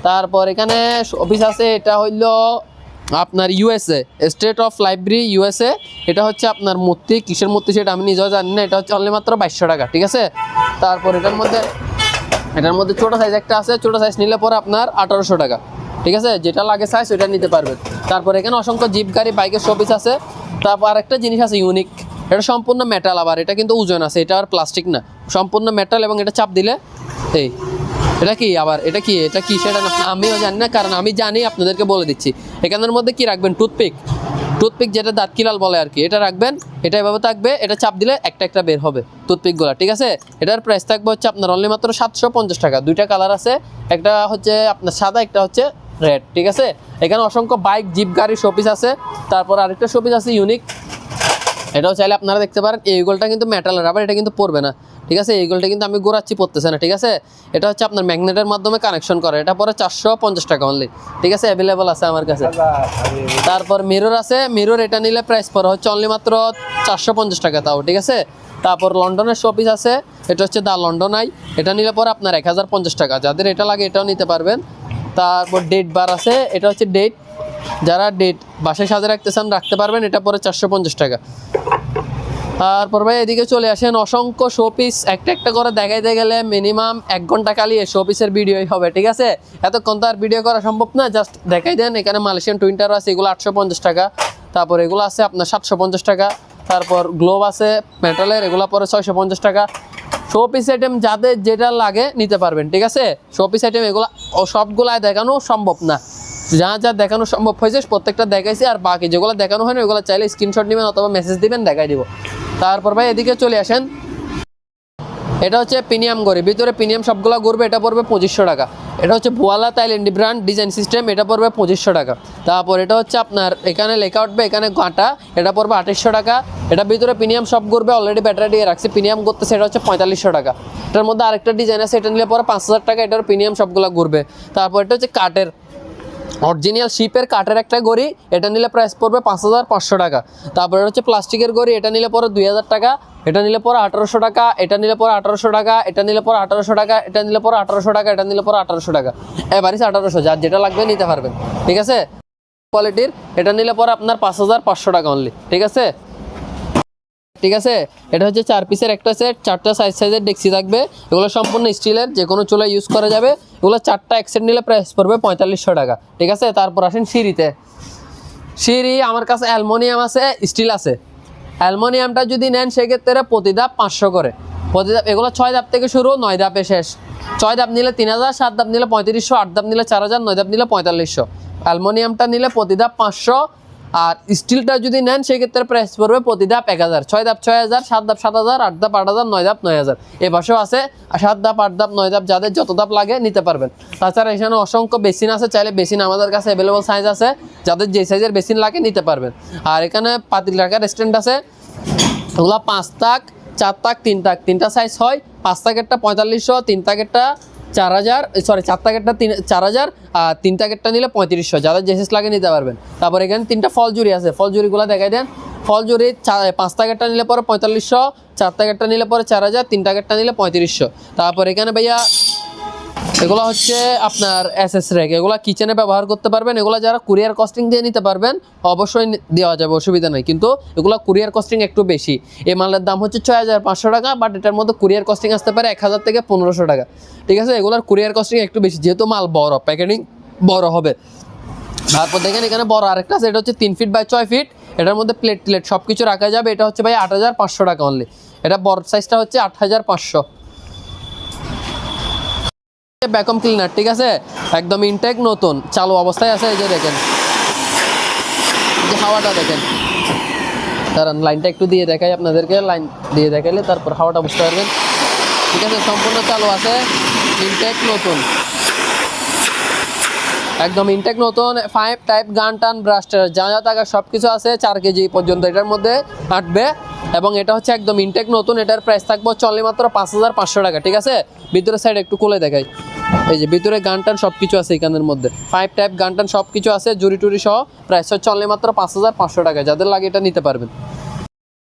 A: তারপর এখানে অফিস আছে, এটা হইলো আপনার USA, state of library USA. এটা হচ্ছে আপনার মূর্তি, কিসের মূর্তি সেটা আমি নিজেও জানি না, এটা হচ্ছে অনলি মাত্র 2200 টাকা, ঠিক আছে। তারপর এটার মধ্যে ছোটো সাইজ একটা আছে, ছোটো সাইজ নিলে পরে আপনার 1800 টাকা, ঠিক আছে, যেটা লাগে সাইজ ওইটা নিতে পারবেন। তারপর এখানে অসংখ্য জিপ গাড়ি বাইকের শোপিস আছে। তারপর আরেকটা জিনিস আছে ইউনিক, এটা সম্পূর্ণ মেটাল, আবার এটা কিন্তু ওজন আছে, এটা আর প্লাস্টিক না, সম্পূর্ণ মেটাল, এবং এটা চাপ দিলে এই এটা কি আবার এটা কি সেটা না আমিও জানি না, কারণ আমি জানি আপনাদেরকে বলে দিচ্ছি। এখানের মধ্যে কি রাখবেন, টুথপিক যেটা দাঁত কিলাল বলে আর কি, এটা রাখবেন, এটা এভাবে থাকবে, এটা চাপ দিলে একটা একটা বের হবে টুথপিকগুলো, ঠিক আছে। এটার প্রাইস থাকবে হচ্ছে আপনার অনলি মাত্র 750 টাকা। 2টা কালার আছে, একটা হচ্ছে আপনার সাদা, একটা হচ্ছে রেড, ঠিক আছে। এখানে অসংখ্য বাইক জিপ গাড়ির শোপিস আছে। তারপর আরেকটা শোপিস আছে ইউনিক, এটাও চাইলে আপনারা দেখতে পারেন। এইগুলোটা কিন্তু মেটালের, আবার এটা কিন্তু পড়বে না, ঠিক আছে, এইগুলোটা কিন্তু আমি ঘোরাচ্ছি, পড়তেছে না, ঠিক আছে। এটা হচ্ছে আপনার ম্যাগনেটের মাধ্যমে কানেকশন করে, এটা পরে 450 টাকা অনলি, ঠিক আছে, অ্যাভেলেবল আছে আমার কাছে। তারপর মিরর আছে, মিরর এটা নিলে প্রাইস পড়ে হচ্ছে অনলি মাত্র 450 টাকা, তাও ঠিক আছে। তারপর লন্ডনের শোপিস আছে, এটা হচ্ছে দা লন্ডন আই, এটা নিলে পরে আপনার 1050 টাকা, যাদের এটা লাগে এটাও নিতে পারবেন। তারপর ডেট বার আছে, এটা হচ্ছে ডেট, যারা ডেট বাসায় সাজে রাখতে চান রাখতে পারবেন, এটা পরে 450 টাকা। তারপর ভাই এদিকে চলে আসেন, অসংখ্য শোপিস একটা একটা করে দেখাইতে গেলে মিনিমাম 1 ঘন্টা খালি এই শোপিসের ভিডিওই হবে, ঠিক আছে। এতক্ষণ তো আর ভিডিও করা সম্ভব না, জাস্ট দেখাই দেন। এখানে মালয়েশিয়ান টুইন্টার আছে, এগুলো 850 টাকা। তারপর এগুলো আছে আপনার 750 টাকা। তারপর গ্লোব আছে মেটালের, এগুলো পরে 650 টাকা। শোপিস আইটেম যাদের যেটা লাগে নিতে পারবেন, ঠিক আছে। শোপিস আইটেম এগুলো সবগুলাই দেখানো সম্ভব না, যা যা দেখানো সম্ভব হয়েছে প্রত্যেকটা দেখাইছি, আর বাকি যেগুলো দেখানো হয় না ওগুলো চাইলে স্ক্রিনশট নেবেন অথবা মেসেজ দিবেন, দেখাই দিব। তারপর ভাই এদিকে চলে আসেন, এটা হচ্ছে প্রিমিয়াম ঘড়ি, ভিতরে প্রিমিয়াম সবগুলো ঘুরবে, এটা পড়বে 2500 টাকা। এটা হচ্ছে ভুয়ালা থাইল্যান্ডি ব্র্যান্ড ডিজাইন সিস্টেম, এটা পড়বে 2500 টাকা। তারপর এটা হচ্ছে আপনার এখানে লেখা উঠবে, এখানে গাঁটা, এটা পড়বে 2800 টাকা। এটা ভিতরে প্রিমিয়াম সব ঘুরবে, অলরেডি ব্যাটারি দিয়ে রাখছি, প্রিমিয়াম করতেছে, এটা হচ্ছে 4500 টাকা। এটার মধ্যে আরেকটা ডিজাইন আছে, এটা নিলে পরে 5000 টাকা, এটার প্রিমিয়াম সবগুলো ঘুরবে। তারপর এটা হচ্ছে কাঠের অরিজিনাল শিপের কাঠের একটা ঘড়ি, এটা নিলে প্রাইস পড়বে 5500 টাকা। তারপরে হচ্ছে প্লাস্টিকের ঘড়ি, এটা নিলে পরে 2000 টাকা, এটা নিলে পরে 1800 টাকা, এটা নিলে পরে 1800 টাকা, এটা নিলে পরে 1800 টাকা, এটা নিলে পরে 1800 টাকা, এটা নিলে পরে 1800 টাকা, এবারে 1800, যার যেটা লাগবে নিতে পারবেন, ঠিক আছে। কোয়ালিটির এটা নিলে পরে আপনার 5500 টাকা অনলি, ঠিক আছে, ঠিক আছে। এটা হচ্ছে 4 পিসের একটা সেট, 4টা সাইজের ডেক্সি থাকবে, এগুলো সম্পূর্ণ স্টিলের, যে কোনো চুলায় ইউজ করা যাবে। এগুলো 4টা এক সেট নিলে প্রাইস পড়বে 4500 টাকা, ঠিক আছে। তারপর আসেন সিঁড়িতে, সিঁড়ি আমার কাছে অ্যালুমিনিয়াম আছে, স্টিল আছে। অ্যালুমিনিয়ামটা যদি নেন সেক্ষেত্রে প্রতি ধাপ 500 করে, প্রতি ধাপ, এগুলো 6 ধাপ থেকে শুরু, 9 ধাপে শেষ। 6 ধাপ নিলে 3000, 7 ধাপ নিলে 3500, 8 ধাপ নিলে 4000, 9 ধাপ নিলে 4500। অ্যালুমিনিয়ামটা নিলে প্রতি ধাপ 500, আর স্টিলটা যদি নেন সেক্ষেত্রে প্রাইস পড়বে প্রতি ধাপ 1000। 6 ধাপ 6000, 7 ধাপ 7000, 8 ধাপ 8000, 9 ধাপ 9000। এ পাশেও আছে 7 ধাপ, 8 ধাপ, 9 ধাপ, যাদের যত ধাপ লাগে নিতে পারবেন। তাছাড়া এখানে অসংখ্য বেসিন আছে, চাইলে বেসিন আমাদের কাছে অ্যাভেলেবল সাইজ আছে, যাদের যে সাইজের বেসিন লাগে নিতে পারবেন। আর এখানে পাতিল রাখার স্ট্যান্ড আছে, ওগুলো 5 তাক, 4 তাক, 3 তাক, 3টা সাইজ হয়। 5 তাকেরটা 4500, 3 তাকেরটা 4000, সরি 4 প্যাকেটটা 4000, আর 3 প্যাকেটটা নিলে 3500, যাদের জেসিস লাগে নিতে পারবেন। তারপর এখানে 3টা ফল জুড়ি আছে, ফল জুড়িগুলো দেখাই দেন। ফল জুড়ি 5 প্যাকেটটা নিলে পরে 4500, 4 প্যাকেটটা নিলে পরে 4000, 3 প্যাকেটটা নিলে 3500। তারপর এখানে ভাইয়া এগুলো হচ্ছে আপনার এসএস র্যাক, এগুলো কিচেনে ব্যবহার করতে পারবেন। এগুলো যারা কুরিয়ার কস্টিং দিয়ে নিতে পারবেন অবশ্যই দেওয়া যাবে, অসুবিধা নেই, কিন্তু এগুলো কুরিয়ার কস্টিং একটু বেশি। এই মালের দাম হচ্ছে 6500 টাকা, বাট এটার মধ্যে কুরিয়ার কস্টিং আসতে পারে 1000 থেকে 1500 টাকা, ঠিক আছে। এগুলোর কুরিয়ার কস্টিং একটু বেশি, যেহেতু মাল বড়, প্যাকেটিং বড় হবে। তারপর দেখেন এখানে বড় আরেকটা আছে, এটা হচ্ছে 3 ফিট বাই 6 ফিট, এটার মধ্যে প্লেট টিলেট সব কিছু রাখা যাবে। এটা হচ্ছে ভাই 8500 টাকা অনলি। এটা বড় সাইজটা হচ্ছে 8500। ভ্যাকুয়াম ক্লিনার, ঠিক আছে, একদম ইনটেক নতুন চালু অবস্থায় আছে। এই যে দেখেন, যে হাওয়াটা দেখেন, দাঁড়ান লাইনটা একটু দিয়ে দেখাই আপনাদেরকে, লাইন দিয়ে দেখাইলে তারপর হাওয়াটা বুঝতে পারবেন, ঠিক আছে। সম্পূর্ণ চালু আছে, ইনটেক নতুন, একদম ইনটেক নতুন। 5 টাইপ গান টান ব্রাস্টার যা যা টাকা সব কিছু আছে, 4 কেজি পর্যন্ত এটার মধ্যে আটবে। এবং এটা হচ্ছে একদম ইনটেক নতুন, এটার প্রাইস থাকবে হচ্ছে অনলি মাত্র 5500 টাকা, ঠিক আছে। ভিতরের সাইড একটু খুলে দেখাই, এই যে ভিতরে গান টান সব কিছু আছে এখানের মধ্যে, 5 টাইপ গান টান সব কিছু আছে, জুরি টুরি সহ। প্রাইস হচ্ছে অনলি মাত্র 5500 টাকা, যাদের লাগে এটা নিতে পারবেন।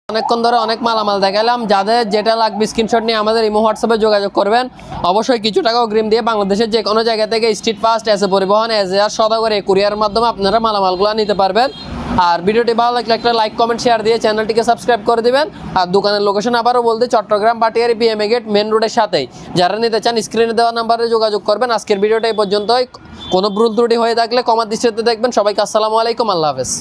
A: অনেকক্ষণ ধরে অনেক মালামাল দেখালাম, যাদের যেটা লাগবে স্ক্রিনশট নিয়ে আমাদের ইমো হোয়াটসঅ্যাপে যোগাযোগ করবেন। অবশ্যই কিছু টাকা অগ্রিম দিয়ে বাংলাদেশের যে কোনো জায়গা থেকে স্ট্রিট ফাস্ট, এসে পরিবহন, এসে সদাগরে কুরিয়ার মাধ্যমে আপনারা মালামালগুলো নিতে পারবেন। আর ভিডিওটি ভালো লাগলে একটা লাইক কমেন্ট শেয়ার দিয়ে চ্যানেলটিকে সাবস্ক্রাইব করে দিবেন। আর দোকানের লোকেশন আবারও বলতে, Chittagong Batiari BMA gate main রোডের সাথেই। যারা নিতে চান স্ক্রিনে দেওয়া নাম্বারে যোগাযোগ করবেন। আজকের ভিডিওটা এই পর্যন্তই, কোনো ভুল ত্রুটি হয়ে থাকলে ক্ষমার দৃষ্টিতে দেখবেন। সবাইকে আসসালামু আলাইকুম, আল্লাহ হাফেজ।